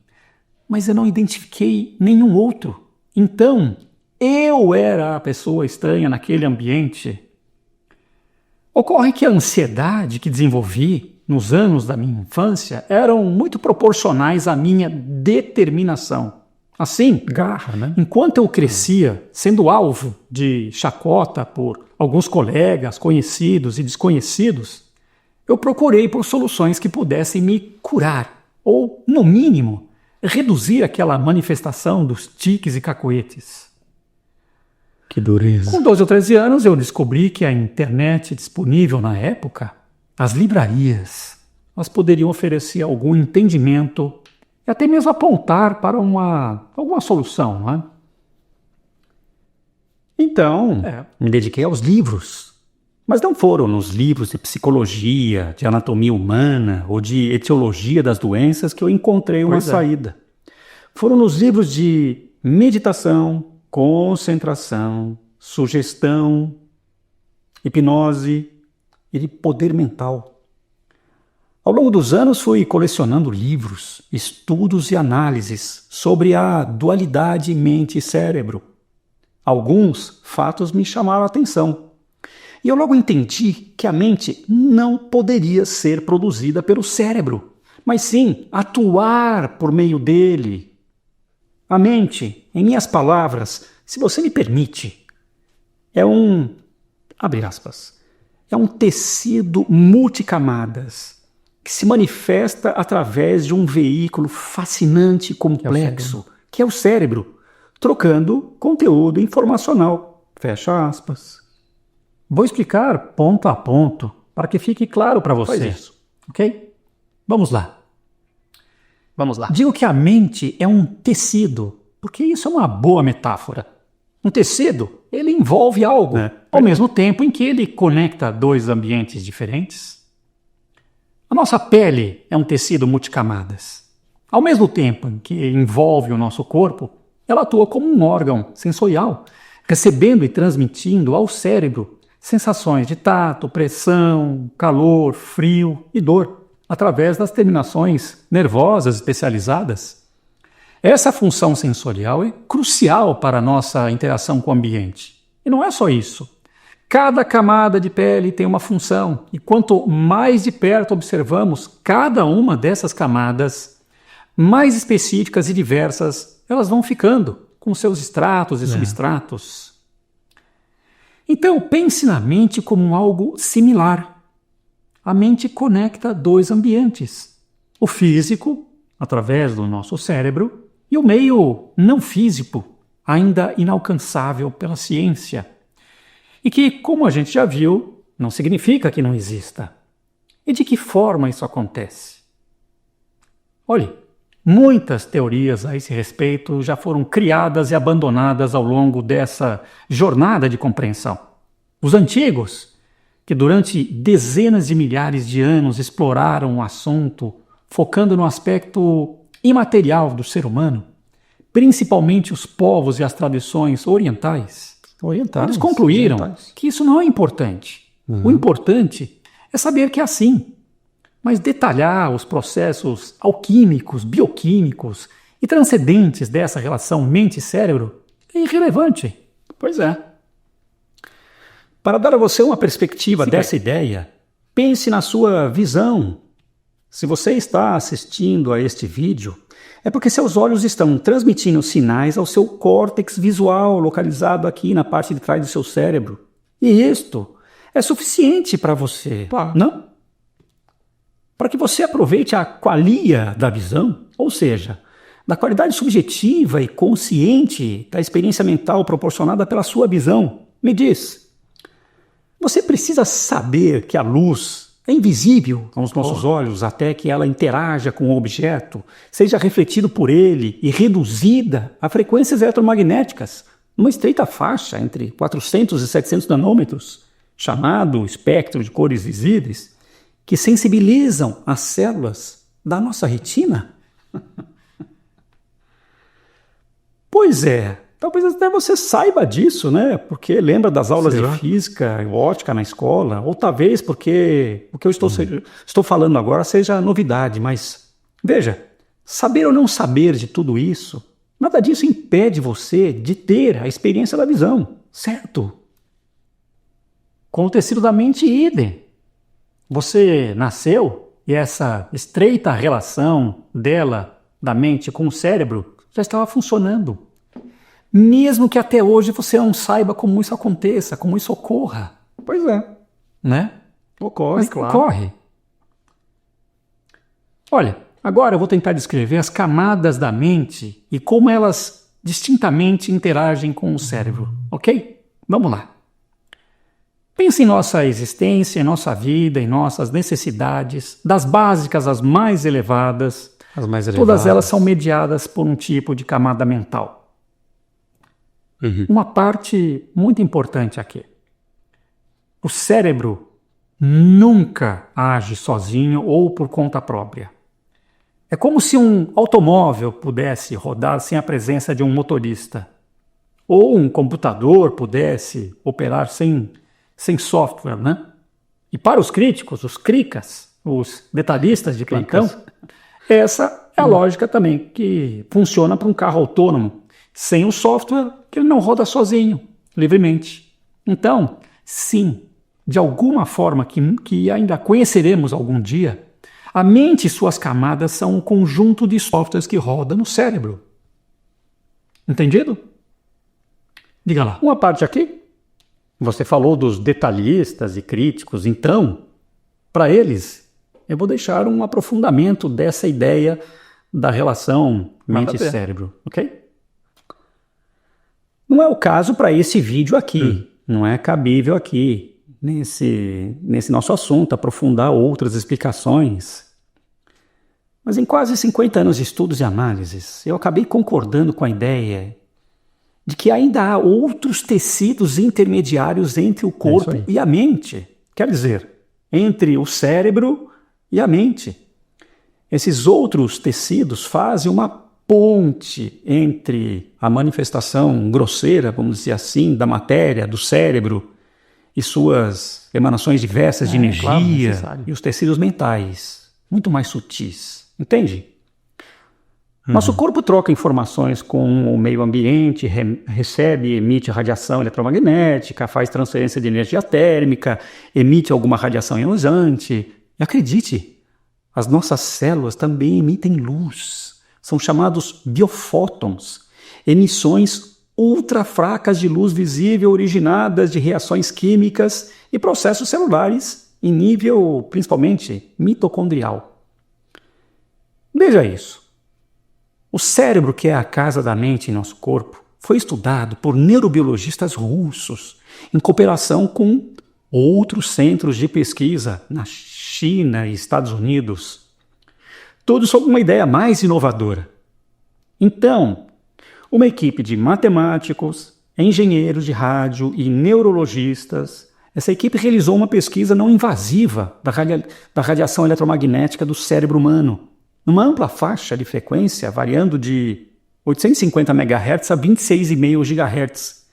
Mas eu não identifiquei nenhum outro. Então, eu era a pessoa estranha naquele ambiente. Ocorre que a ansiedade que desenvolvi nos anos da minha infância eram muito proporcionais à minha determinação. Assim, garra, né? Enquanto eu crescia, sendo alvo de chacota por alguns colegas, conhecidos e desconhecidos, eu procurei por soluções que pudessem me curar, ou, no mínimo, reduzir aquela manifestação dos tiques e cacoetes. Que dureza. Com 12 ou 13 anos, eu descobri que a internet disponível na época, as livrarias, elas poderiam oferecer algum entendimento e até mesmo apontar para alguma solução, não é? Então, me dediquei aos livros. Mas não foram nos livros de psicologia, de anatomia humana ou de etiologia das doenças que eu encontrei uma saída. Foram nos livros de meditação, concentração, sugestão, hipnose e de poder mental. Ao longo dos anos fui colecionando livros, estudos e análises sobre a dualidade mente e cérebro. Alguns fatos me chamaram a atenção. E eu logo entendi que a mente não poderia ser produzida pelo cérebro, mas sim atuar por meio dele. A mente, em minhas palavras, se você me permite, abre aspas, é um tecido multicamadas que se manifesta através de um veículo fascinante e complexo, que é o cérebro, trocando conteúdo informacional. Fecha aspas. Vou explicar ponto a ponto para que fique claro para você. Faz isso. Ok? Vamos lá. Digo que a mente é um tecido, porque isso é uma boa metáfora. Um tecido, ele envolve algo, ao mesmo tempo em que ele conecta dois ambientes diferentes. A nossa pele é um tecido multicamadas. Ao mesmo tempo em que envolve o nosso corpo, ela atua como um órgão sensorial, recebendo e transmitindo ao cérebro sensações de tato, pressão, calor, frio e dor, através das terminações nervosas especializadas. Essa função sensorial é crucial para a nossa interação com o ambiente. E não é só isso. Cada camada de pele tem uma função, e quanto mais de perto observamos cada uma dessas camadas, mais específicas e diversas elas vão ficando, com seus estratos e substratos. Então, pense na mente como algo similar. A mente conecta dois ambientes: o físico, através do nosso cérebro, e o meio não físico, ainda inalcançável pela ciência. E que, como a gente já viu, não significa que não exista. E de que forma isso acontece? Olhe, muitas teorias a esse respeito já foram criadas e abandonadas ao longo dessa jornada de compreensão. Os antigos, que durante dezenas de milhares de anos exploraram o assunto, focando no aspecto imaterial do ser humano, principalmente os povos e as tradições orientais, eles concluíram que isso não é importante. O importante é saber que é assim. Mas detalhar os processos alquímicos, bioquímicos e transcendentes dessa relação mente-cérebro é irrelevante. Pois é. Para dar a você uma perspectiva dessa ideia, pense na sua visão. Se você está assistindo a este vídeo, é porque seus olhos estão transmitindo sinais ao seu córtex visual, localizado aqui na parte de trás do seu cérebro. E isto é suficiente para você, não? Para que você aproveite a qualia da visão, ou seja, da qualidade subjetiva e consciente da experiência mental proporcionada pela sua visão. Me diz, você precisa saber que a luz é invisível aos nossos olhos até que ela interaja com o objeto, seja refletido por ele e reduzida a frequências eletromagnéticas, numa estreita faixa entre 400 e 700 nanômetros, chamado espectro de cores visíveis, que sensibilizam as células da nossa retina? Pois é, talvez até você saiba disso, né? Porque lembra das aulas de física e ótica na escola, ou talvez porque o que eu estou falando agora seja novidade, mas veja, saber ou não saber de tudo isso, nada disso impede você de ter a experiência da visão, certo? Com o tecido da mente, idem. Você nasceu e essa estreita relação dela, da mente com o cérebro, já estava funcionando. Mesmo que até hoje você não saiba como isso aconteça, como isso ocorra. Pois é. Né? Ocorre, mas claro. Ocorre. Olha, agora eu vou tentar descrever as camadas da mente e como elas distintamente interagem com o cérebro, ok? Vamos lá. Pense em nossa existência, em nossa vida, em nossas necessidades, das básicas às mais elevadas. As mais elevadas. Todas elas são mediadas por um tipo de camada mental. Uma parte muito importante aqui. O cérebro nunca age sozinho ou por conta própria. É como se um automóvel pudesse rodar sem a presença de um motorista. Ou um computador pudesse operar sem software, né? E para os críticos, os cricas, os detalhistas de plantão, essa é a lógica também que funciona para um carro autônomo, sem o software que ele não roda sozinho, livremente. Então, sim, de alguma forma que ainda conheceremos algum dia, a mente e suas camadas são um conjunto de softwares que roda no cérebro. Entendido? Diga lá. Uma parte aqui. Você falou dos detalhistas e críticos, então, para eles, eu vou deixar um aprofundamento dessa ideia da relação mente-cérebro, ok? Não é o caso para esse vídeo aqui, não é cabível aqui, nesse nosso assunto, aprofundar outras explicações. Mas em quase 50 anos de estudos e análises, eu acabei concordando com a ideia de que ainda há outros tecidos intermediários entre o corpo e a mente. Quer dizer, entre o cérebro e a mente. Esses outros tecidos fazem uma ponte entre a manifestação grosseira, vamos dizer assim, da matéria, do cérebro, e suas emanações diversas de energia, e os tecidos mentais, muito mais sutis. Entende? Nosso corpo troca informações com o meio ambiente, recebe e emite radiação eletromagnética, faz transferência de energia térmica, emite alguma radiação ionizante. E acredite, as nossas células também emitem luz. São chamados biofótons, emissões ultra fracas de luz visível originadas de reações químicas e processos celulares em nível, principalmente, mitocondrial. Veja isso. O cérebro, que é a casa da mente em nosso corpo, foi estudado por neurobiologistas russos em cooperação com outros centros de pesquisa na China e Estados Unidos. Todos sob uma ideia mais inovadora. Então, uma equipe de matemáticos, engenheiros de rádio e neurologistas, essa equipe realizou uma pesquisa não invasiva da radiação eletromagnética do cérebro humano, numa ampla faixa de frequência, variando de 850 MHz a 26,5 GHz,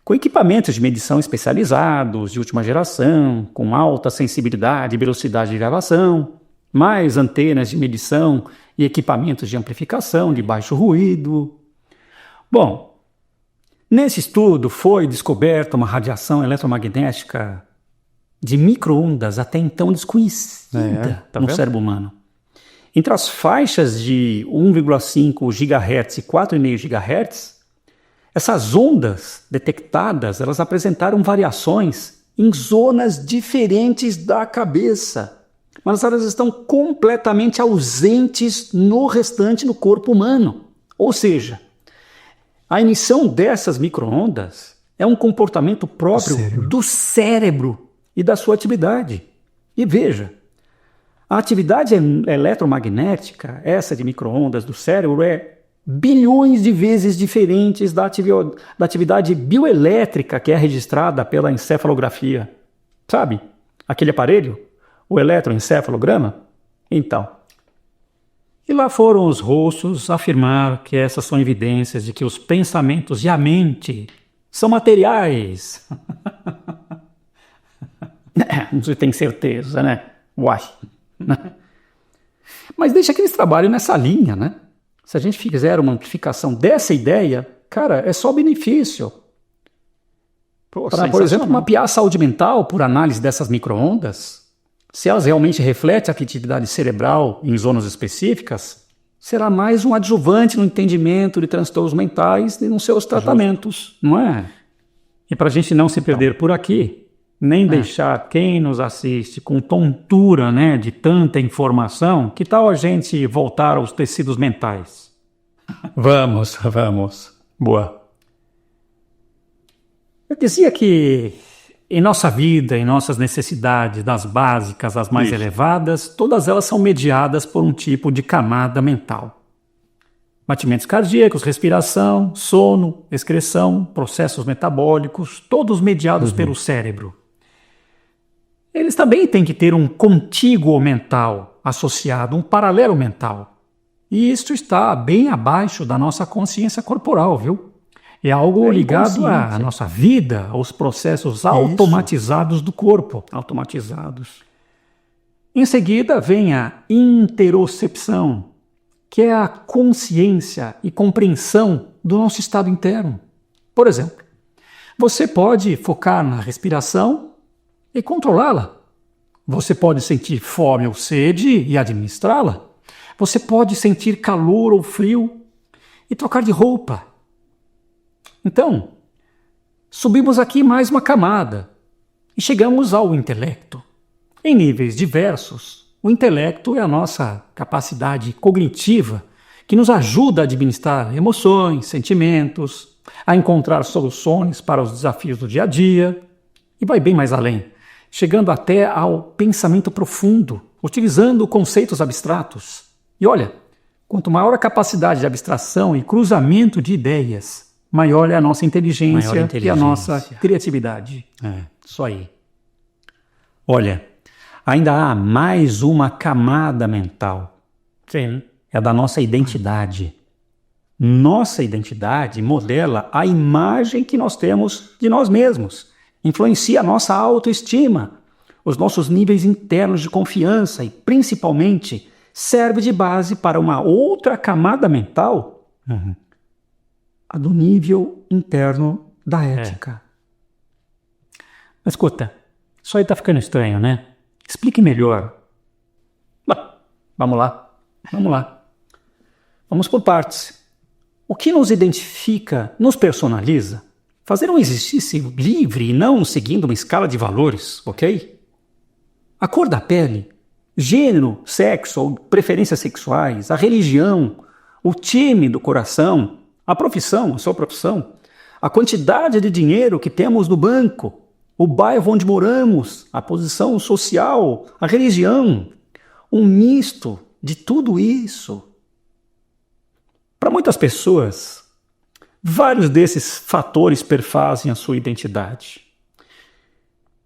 com equipamentos de medição especializados, de última geração, com alta sensibilidade e velocidade de gravação, mais antenas de medição e equipamentos de amplificação de baixo ruído. Bom, nesse estudo foi descoberta uma radiação eletromagnética de micro-ondas até então desconhecida no cérebro humano. Entre as faixas de 1,5 GHz e 4,5 GHz, essas ondas detectadas, elas apresentaram variações em zonas diferentes da cabeça, mas elas estão completamente ausentes no restante do corpo humano. Ou seja, a emissão dessas micro-ondas é um comportamento próprio do cérebro e da sua atividade. E veja, a atividade eletromagnética, essa de micro-ondas do cérebro, é bilhões de vezes diferentes da atividade bioelétrica que é registrada pela encefalografia. Sabe? Aquele aparelho? O eletroencefalograma? Então. E lá foram os russos afirmar que essas são evidências de que os pensamentos e a mente são materiais. Você tem certeza, né? Uai. Mas deixa que eles trabalhem nessa linha, né? Se a gente fizer uma amplificação dessa ideia, cara, é só benefício. Para, por exemplo, mapear a saúde mental por análise dessas micro-ondas, se elas realmente refletem a atividade cerebral em zonas específicas, será mais um adjuvante no entendimento de transtornos mentais e nos seus tratamentos, não é? E para a gente não se perder por aqui, nem deixar quem nos assiste com tontura, né, de tanta informação, que tal a gente voltar aos tecidos mentais? Vamos. Boa. Eu dizia que em nossa vida, em nossas necessidades, das básicas às mais elevadas, todas elas são mediadas por um tipo de camada mental. Batimentos cardíacos, respiração, sono, excreção, processos metabólicos, todos mediados pelo cérebro. Eles também têm que ter um contíguo mental associado, um paralelo mental. E isto está bem abaixo da nossa consciência corporal, viu? É algo ligado à nossa vida, aos processos automatizados do corpo. Automatizados. Em seguida vem a interocepção, que é a consciência e compreensão do nosso estado interno. Por exemplo, você pode focar na respiração e controlá-la. Você pode sentir fome ou sede e administrá-la. Você pode sentir calor ou frio e trocar de roupa. Então, subimos aqui mais uma camada e chegamos ao intelecto. Em níveis diversos, o intelecto é a nossa capacidade cognitiva que nos ajuda a administrar emoções, sentimentos, a encontrar soluções para os desafios do dia a dia e vai bem mais além, chegando até ao pensamento profundo, utilizando conceitos abstratos. E olha, quanto maior a capacidade de abstração e cruzamento de ideias, maior é a nossa inteligência e a nossa criatividade. Isso aí. Olha, ainda há mais uma camada mental. Sim. É a da nossa identidade. Nossa identidade modela a imagem que nós temos de nós mesmos. Influencia a nossa autoestima, os nossos níveis internos de confiança e, principalmente, serve de base para uma outra camada mental, a do nível interno da ética. Mas escuta, isso aí tá ficando estranho, né? Explique melhor. Vamos lá. Vamos por partes. O que nos identifica, nos personaliza. Fazer um exercício livre e não seguindo uma escala de valores, ok? A cor da pele, gênero, sexo ou preferências sexuais, a religião, o time do coração, a profissão, a sua profissão, a quantidade de dinheiro que temos no banco, o bairro onde moramos, a posição social, a religião, um misto de tudo isso. Para muitas pessoas, vários desses fatores perfazem a sua identidade.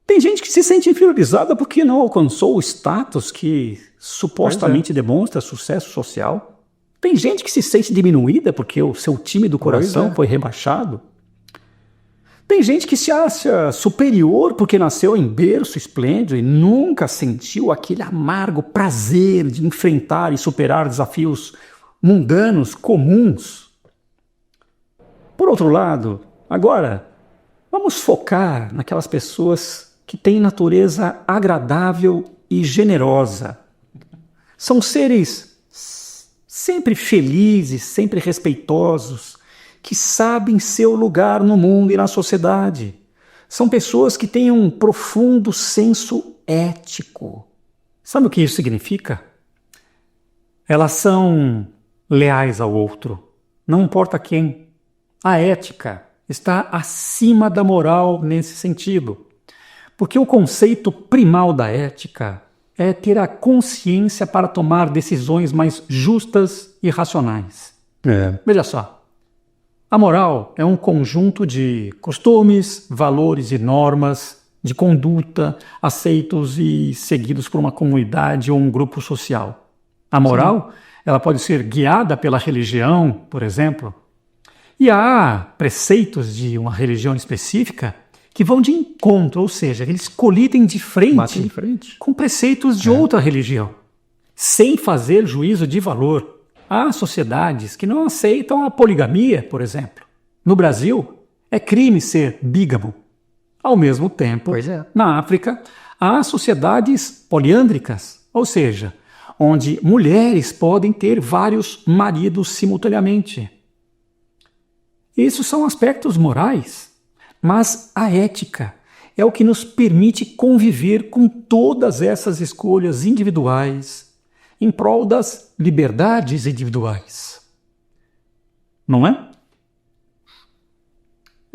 Tem gente que se sente inferiorizada porque não alcançou o status que supostamente demonstra sucesso social. Tem gente que se sente diminuída porque o seu time do coração foi rebaixado. Tem gente que se acha superior porque nasceu em berço esplêndido e nunca sentiu aquele amargo prazer de enfrentar e superar desafios mundanos, comuns. Por outro lado, agora, vamos focar naquelas pessoas que têm natureza agradável e generosa. São seres sempre felizes, sempre respeitosos, que sabem seu lugar no mundo e na sociedade. São pessoas que têm um profundo senso ético. Sabe o que isso significa? Elas são leais ao outro, não importa quem. A ética está acima da moral nesse sentido, porque o conceito primal da ética é ter a consciência para tomar decisões mais justas e racionais. Veja só, a moral é um conjunto de costumes, valores e normas de conduta aceitos e seguidos por uma comunidade ou um grupo social. A moral, ela pode ser guiada pela religião, por exemplo, e há preceitos de uma religião específica que vão de encontro, ou seja, eles colidem de frente com preceitos de outra religião, sem fazer juízo de valor. Há sociedades que não aceitam a poligamia, por exemplo. No Brasil, é crime ser bígamo. Ao mesmo tempo, na África, há sociedades poliândricas, ou seja, onde mulheres podem ter vários maridos simultaneamente. Isso são aspectos morais, mas a ética é o que nos permite conviver com todas essas escolhas individuais em prol das liberdades individuais. Não é?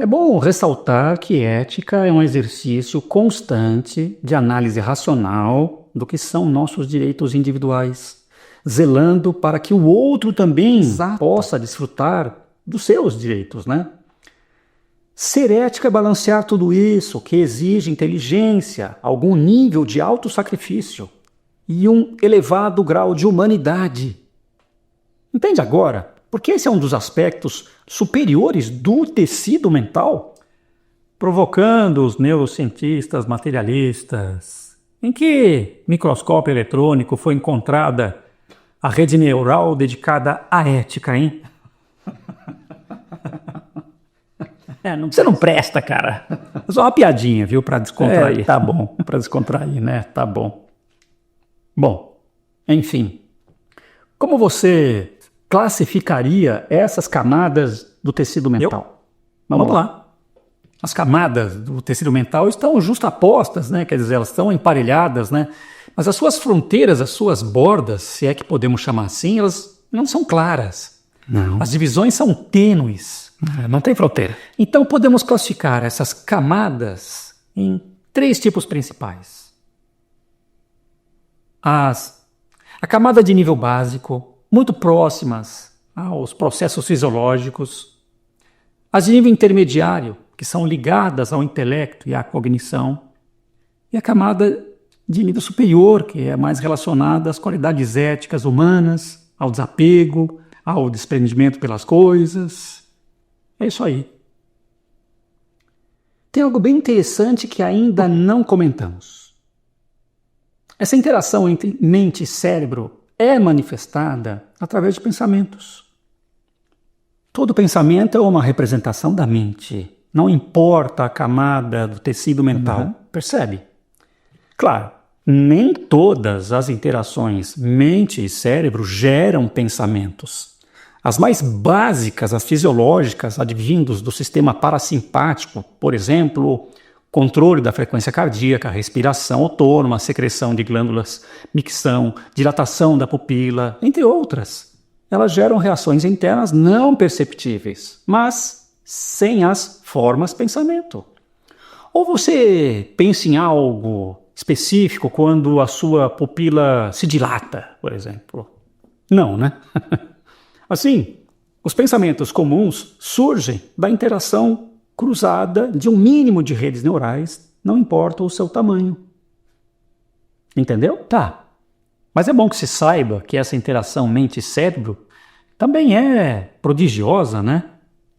É bom ressaltar que ética é um exercício constante de análise racional do que são nossos direitos individuais, zelando para que o outro também possa desfrutar dos seus direitos, né? Ser ético é balancear tudo isso, que exige inteligência, algum nível de autossacrifício e um elevado grau de humanidade. Entende agora? Porque esse é um dos aspectos superiores do tecido mental, provocando os neurocientistas materialistas. Em que microscópio eletrônico foi encontrada a rede neural dedicada à ética, hein? Você não presta, cara. É só uma piadinha, viu, para descontrair. Tá bom, para descontrair, né? Tá bom. Bom, enfim. Como você classificaria essas camadas do tecido mental? Vamos lá. As camadas do tecido mental estão justapostas, né? Quer dizer, elas estão emparelhadas, né? Mas as suas fronteiras, as suas bordas, se é que podemos chamar assim, elas não são claras. Não. As divisões são tênues. Não tem fronteira. Então podemos classificar essas camadas em 3 tipos principais. A camada de nível básico, muito próximas aos processos fisiológicos. As de nível intermediário, que são ligadas ao intelecto e à cognição. E a camada de nível superior, que é mais relacionada às qualidades éticas humanas, ao desapego, ao desprendimento pelas coisas. É isso aí. Tem algo bem interessante que ainda não comentamos. Essa interação entre mente e cérebro é manifestada através de pensamentos. Todo pensamento é uma representação da mente. Não importa a camada do tecido mental. Percebe? Claro, nem todas as interações mente e cérebro geram pensamentos. As mais básicas, as fisiológicas, advindos do sistema parasimpático, por exemplo, controle da frequência cardíaca, respiração autônoma, secreção de glândulas, micção, dilatação da pupila, entre outras. Elas geram reações internas não perceptíveis, mas sem as formas pensamento. Ou você pensa em algo específico quando a sua pupila se dilata, por exemplo. Não, né? Assim, os pensamentos comuns surgem da interação cruzada de um mínimo de redes neurais, não importa o seu tamanho. Entendeu? Tá. Mas é bom que se saiba que essa interação mente-cérebro também é prodigiosa, né?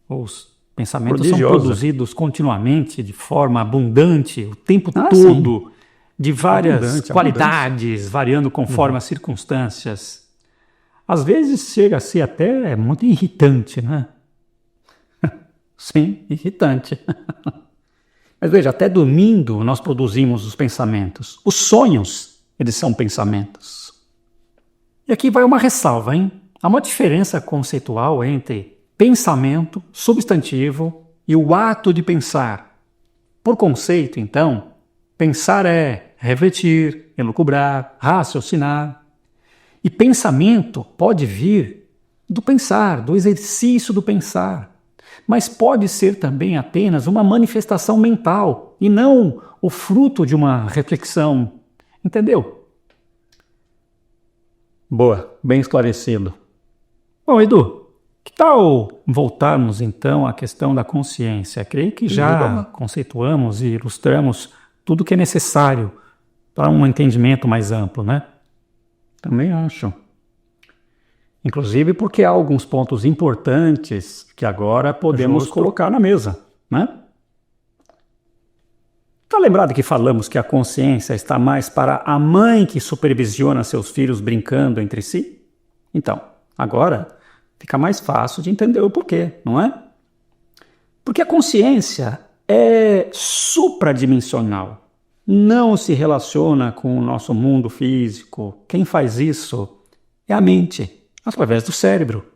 Os pensamentos são produzidos continuamente, de forma abundante, o tempo todo, sim. De várias qualidades, variando conforme as circunstâncias. Às vezes chega a ser até muito irritante, né? Sim, irritante. Mas veja, até dormindo nós produzimos os pensamentos. Os sonhos, eles são pensamentos. E aqui vai uma ressalva, hein? Há uma diferença conceitual entre pensamento, substantivo, e o ato de pensar. Por conceito, então, pensar é refletir, elucubrar, raciocinar. E pensamento pode vir do pensar, do exercício do pensar, mas pode ser também apenas uma manifestação mental e não o fruto de uma reflexão. Entendeu? Boa, bem esclarecido. Bom, Edu, que tal voltarmos então à questão da consciência? Creio que já conceituamos e ilustramos tudo o que é necessário para um entendimento mais amplo, né? Também acho. Inclusive porque há alguns pontos importantes que agora podemos colocar na mesa, né? Está lembrado que falamos que a consciência está mais para a mãe que supervisiona seus filhos brincando entre si? Então, agora fica mais fácil de entender o porquê, não é? Porque a consciência é supradimensional. não se relaciona com o nosso mundo físico. Quem faz isso é a mente, através do cérebro.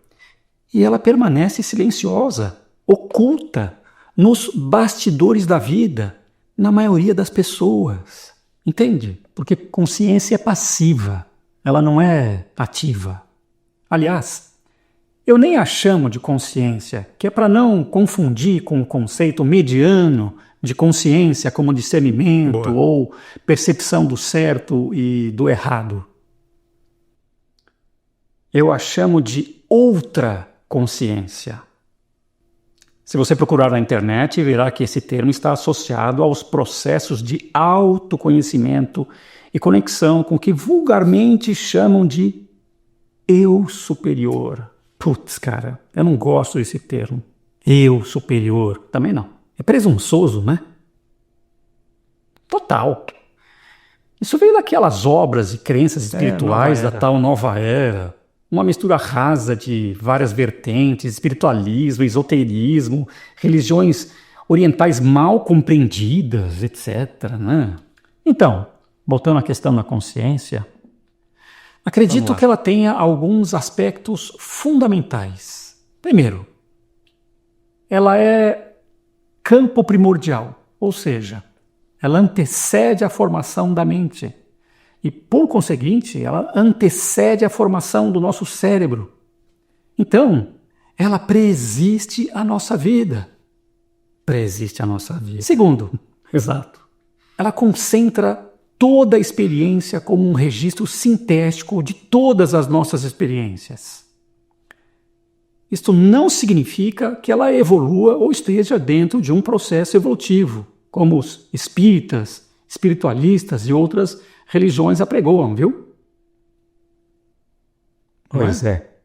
E ela permanece silenciosa, oculta, nos bastidores da vida, na maioria das pessoas. Entende? Porque consciência é passiva, ela não é ativa. Aliás, eu nem a chamo de consciência, que é para não confundir com o conceito mediano de consciência como discernimento ou percepção do certo e do errado. Eu a chamo de outra consciência. Se você procurar na internet, verá que esse termo está associado aos processos de autoconhecimento e conexão com o que vulgarmente chamam de eu superior. Putz, cara, eu não gosto desse termo. Eu superior. Também não. É presunçoso, né? Total. Isso veio daquelas obras e crenças espirituais da tal nova era. Uma mistura rasa de várias vertentes, espiritualismo, esoterismo, religiões orientais mal compreendidas, etc. Né? Então, voltando à questão da consciência, acredito que ela tenha alguns aspectos fundamentais. Primeiro, ela é campo primordial, ou seja, ela antecede a formação da mente. E, por conseguinte, ela antecede a formação do nosso cérebro. Então, ela preexiste a nossa vida. Preexiste a nossa vida. Segundo, exato, ela concentra toda a experiência como um registro sintético de todas as nossas experiências. Isto não significa que ela evolua ou esteja dentro de um processo evolutivo, como os espíritas, espiritualistas e outras religiões apregoam, viu? Pois é.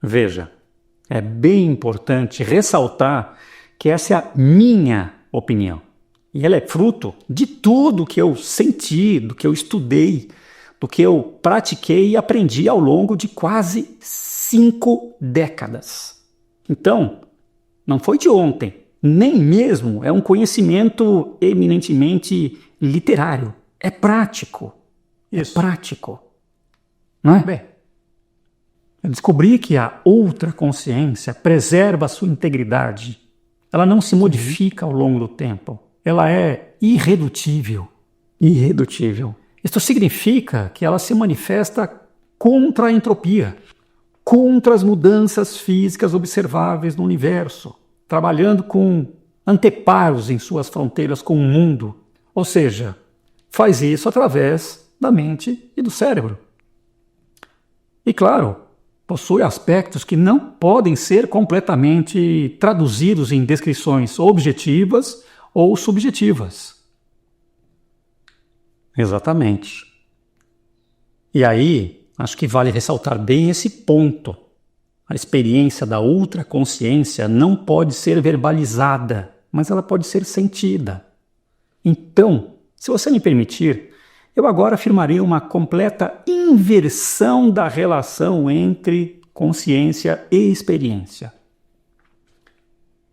Veja, é bem importante ressaltar que essa é a minha opinião. E ela é fruto de tudo que eu senti, do que eu estudei, do que eu pratiquei e aprendi ao longo de quase 5 décadas. Então, não foi de ontem, nem mesmo é um conhecimento eminentemente literário. É prático. Isso. É prático. Não é? Bem, eu descobri que a outra consciência preserva a sua integridade. Ela não se modifica ao longo do tempo. Ela é irredutível. Irredutível. Isto significa que ela se manifesta contra a entropia, contra as mudanças físicas observáveis no universo, trabalhando com anteparos em suas fronteiras com o mundo. Ou seja, faz isso através da mente e do cérebro. E claro, possui aspectos que não podem ser completamente traduzidos em descrições objetivas ou subjetivas. Exatamente. E aí, acho que vale ressaltar bem esse ponto. A experiência da outra consciência não pode ser verbalizada, mas ela pode ser sentida. Então, se você me permitir, eu agora afirmaria uma completa inversão da relação entre consciência e experiência.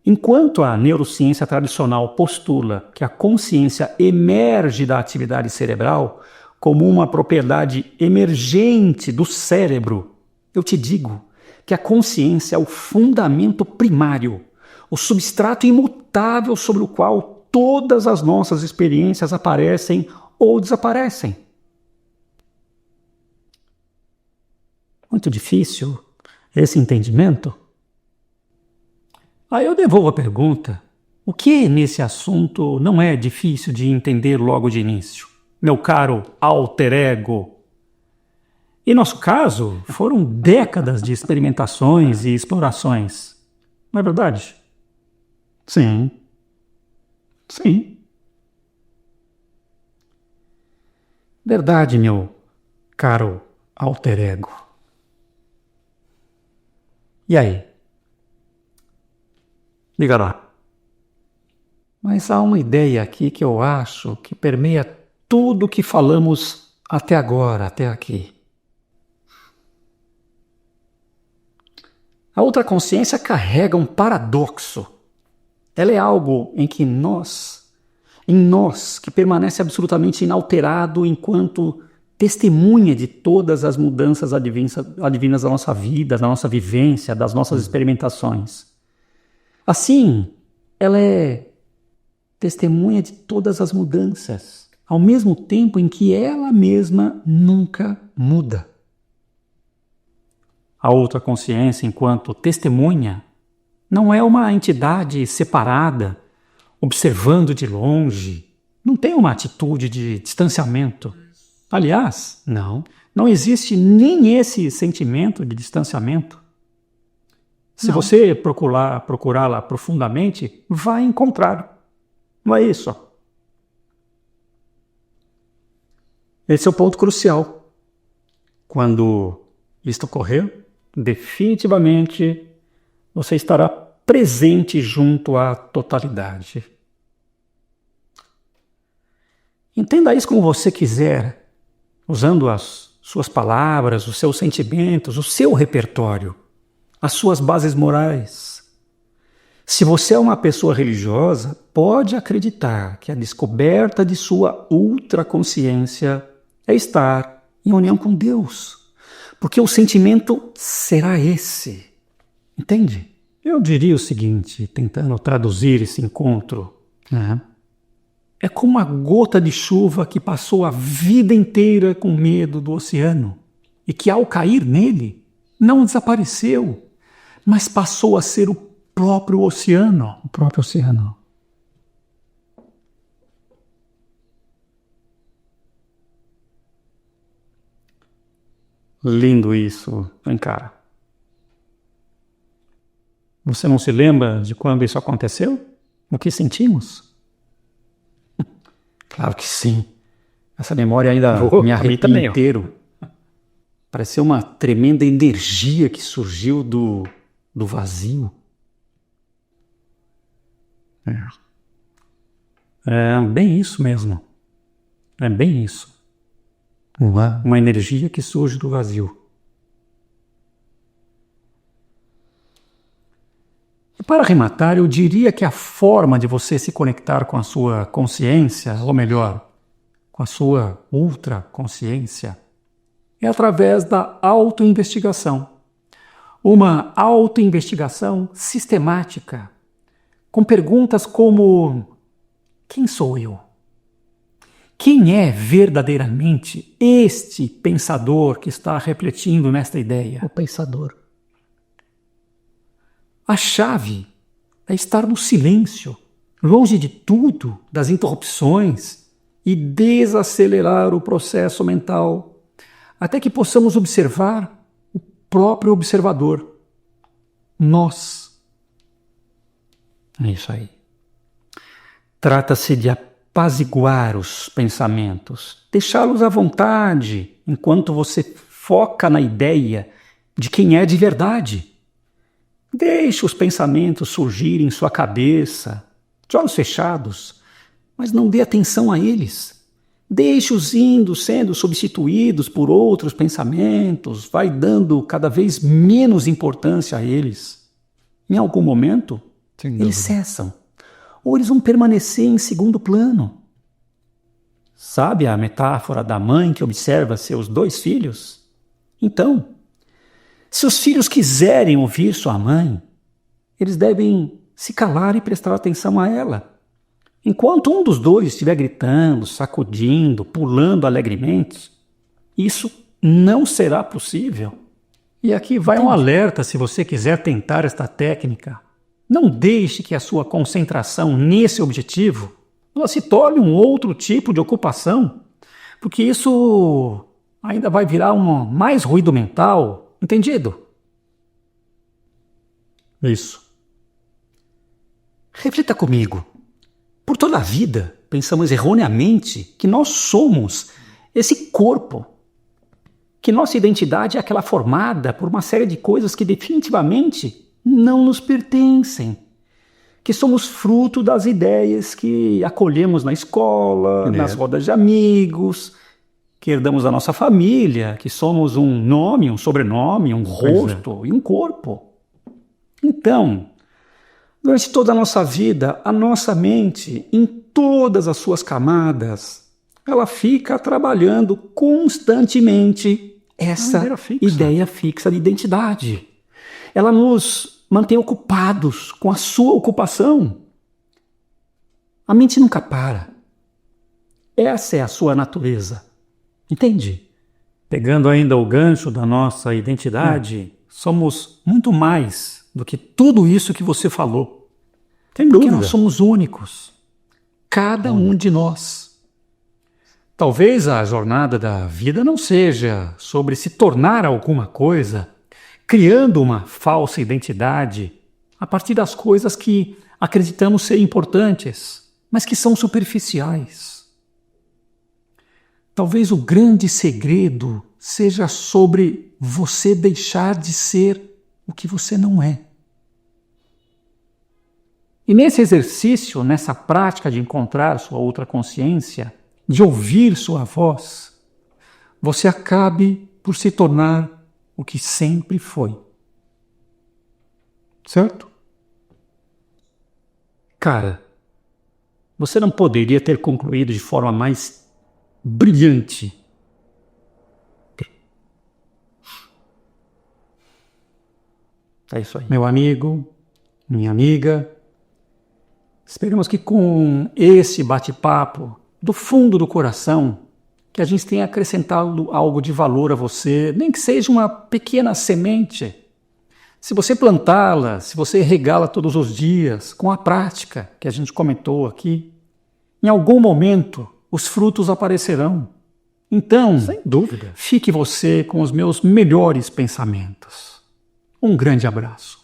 Enquanto a neurociência tradicional postula que a consciência emerge da atividade cerebral como uma propriedade emergente do cérebro, eu te digo que a consciência é o fundamento primário, o substrato imutável sobre o qual todas as nossas experiências aparecem ou desaparecem. Muito difícil esse entendimento? Aí eu devolvo a pergunta: o que nesse assunto não é difícil de entender logo de início, meu caro alter ego? Em nosso caso, foram décadas de experimentações e explorações. Não é verdade? Sim. Sim. Verdade, meu caro alter ego. E aí? Diga lá. Mas há uma ideia aqui que eu acho que permeia tudo o que falamos até agora, até aqui. A outra consciência carrega um paradoxo. Ela é algo em que nós em nós, que permanece absolutamente inalterado enquanto testemunha de todas as mudanças advindas da nossa vida, da nossa vivência, das nossas experimentações. Assim, ela é testemunha de todas as mudanças, ao mesmo tempo em que ela mesma nunca muda. A outra consciência, enquanto testemunha, não é uma entidade separada, observando de longe, não tem uma atitude de distanciamento. Aliás, não existe nem esse sentimento de distanciamento. Se você procurá-la profundamente, vai encontrar. Não é isso? Esse é o ponto crucial. Quando isto ocorrer, definitivamente você estará presente junto à totalidade. Entenda isso como você quiser, usando as suas palavras, os seus sentimentos, o seu repertório, as suas bases morais. Se você é uma pessoa religiosa, pode acreditar que a descoberta de sua ultraconsciência é estar em união com Deus, porque o sentimento será esse. Entende? Eu diria o seguinte, tentando traduzir esse encontro, é como uma gota de chuva que passou a vida inteira com medo do oceano e que, ao cair nele, não desapareceu, mas passou a ser o próprio oceano. O próprio oceano. Lindo isso, cara. Você não se lembra de quando isso aconteceu? O que sentimos? Claro que sim. Essa memória ainda me arrepia inteiro. Pareceu uma tremenda energia que surgiu do vazio. É bem isso mesmo. É bem isso. Uma energia que surge do vazio. E para arrematar, eu diria que a forma de você se conectar com a sua consciência, ou melhor, com a sua ultraconsciência, é através da autoinvestigação. Uma autoinvestigação sistemática, com perguntas como: quem sou eu? Quem é verdadeiramente este pensador que está refletindo nesta ideia? O pensador. A chave é estar no silêncio, longe de tudo, das interrupções, e desacelerar o processo mental, até que possamos observar o próprio observador. Nós. É isso aí. Trata-se de apaziguar os pensamentos, deixá-los à vontade, enquanto você foca na ideia de quem é de verdade. Deixe os pensamentos surgirem em sua cabeça, de olhos fechados, mas não dê atenção a eles. Deixe-os indo, sendo substituídos por outros pensamentos, vai dando cada vez menos importância a eles. Em algum momento, eles cessam, ou eles vão permanecer em segundo plano. Sabe a metáfora da mãe que observa seus 2 filhos? Então, se os filhos quiserem ouvir sua mãe, eles devem se calar e prestar atenção a ela. Enquanto um dos 2 estiver gritando, sacudindo, pulando alegremente, isso não será possível. E aqui vai um alerta se você quiser tentar esta técnica. Não deixe que a sua concentração nesse objetivo ela se torne um outro tipo de ocupação, porque isso ainda vai virar mais ruído mental. Entendido? Isso. Reflita comigo. Por toda a vida, pensamos erroneamente que nós somos esse corpo, que nossa identidade é aquela formada por uma série de coisas que definitivamente não nos pertencem, que somos fruto das ideias que acolhemos na escola, nas rodas de amigos, que herdamos da nossa família, que somos um nome, um sobrenome, um rosto e um corpo. Então, durante toda a nossa vida, a nossa mente todas as suas camadas, ela fica trabalhando constantemente essa ideia fixa de identidade. Ela nos mantém ocupados com a sua ocupação. A mente nunca para. Essa é a sua natureza. Entende? Pegando ainda o gancho da nossa identidade, somos muito mais do que tudo isso que você falou. Sem dúvida. Porque nós somos únicos. Cada um de nós. Talvez a jornada da vida não seja sobre se tornar alguma coisa, criando uma falsa identidade a partir das coisas que acreditamos ser importantes, mas que são superficiais. Talvez o grande segredo seja sobre você deixar de ser o que você não é. E nesse exercício, nessa prática de encontrar sua outra consciência, de ouvir sua voz, você acabe por se tornar o que sempre foi. Certo? Cara, você não poderia ter concluído de forma mais brilhante. É isso aí. Meu amigo, minha amiga, esperamos que com esse bate-papo, do fundo do coração, que a gente tenha acrescentado algo de valor a você, nem que seja uma pequena semente. Se você plantá-la, se você regá-la todos os dias, com a prática que a gente comentou aqui, em algum momento os frutos aparecerão. Então, sem dúvida, fique você com os meus melhores pensamentos. Um grande abraço.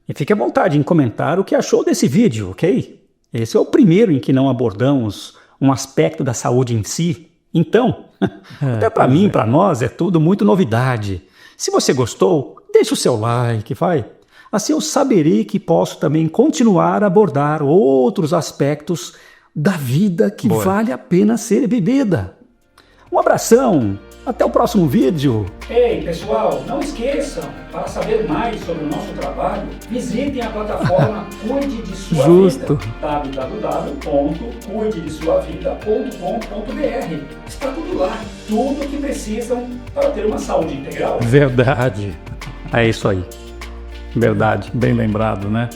E fique à vontade em comentar o que achou desse vídeo, ok? Esse é o primeiro em que não abordamos um aspecto da saúde em si. Então, até para mim, para nós, é tudo muito novidade. Se você gostou, deixa o seu like, vai. Assim eu saberei que posso também continuar a abordar outros aspectos da vida que vale a pena ser vivida. Um abração! Até o próximo vídeo. Ei, pessoal, não esqueçam, para saber mais sobre o nosso trabalho, visitem a plataforma Cuide de Sua Vida, www.cuidedesuavida.com.br. Está tudo lá, tudo o que precisam para ter uma saúde integral. Verdade. É isso aí. Verdade. Bem lembrado, né?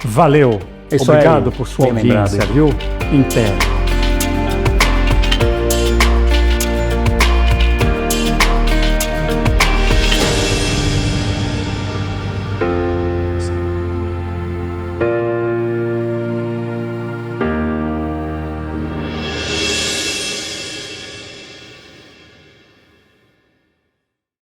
Valeu. Isso Obrigado aí. por sua Bem audiência, lembrado, viu? Em pé.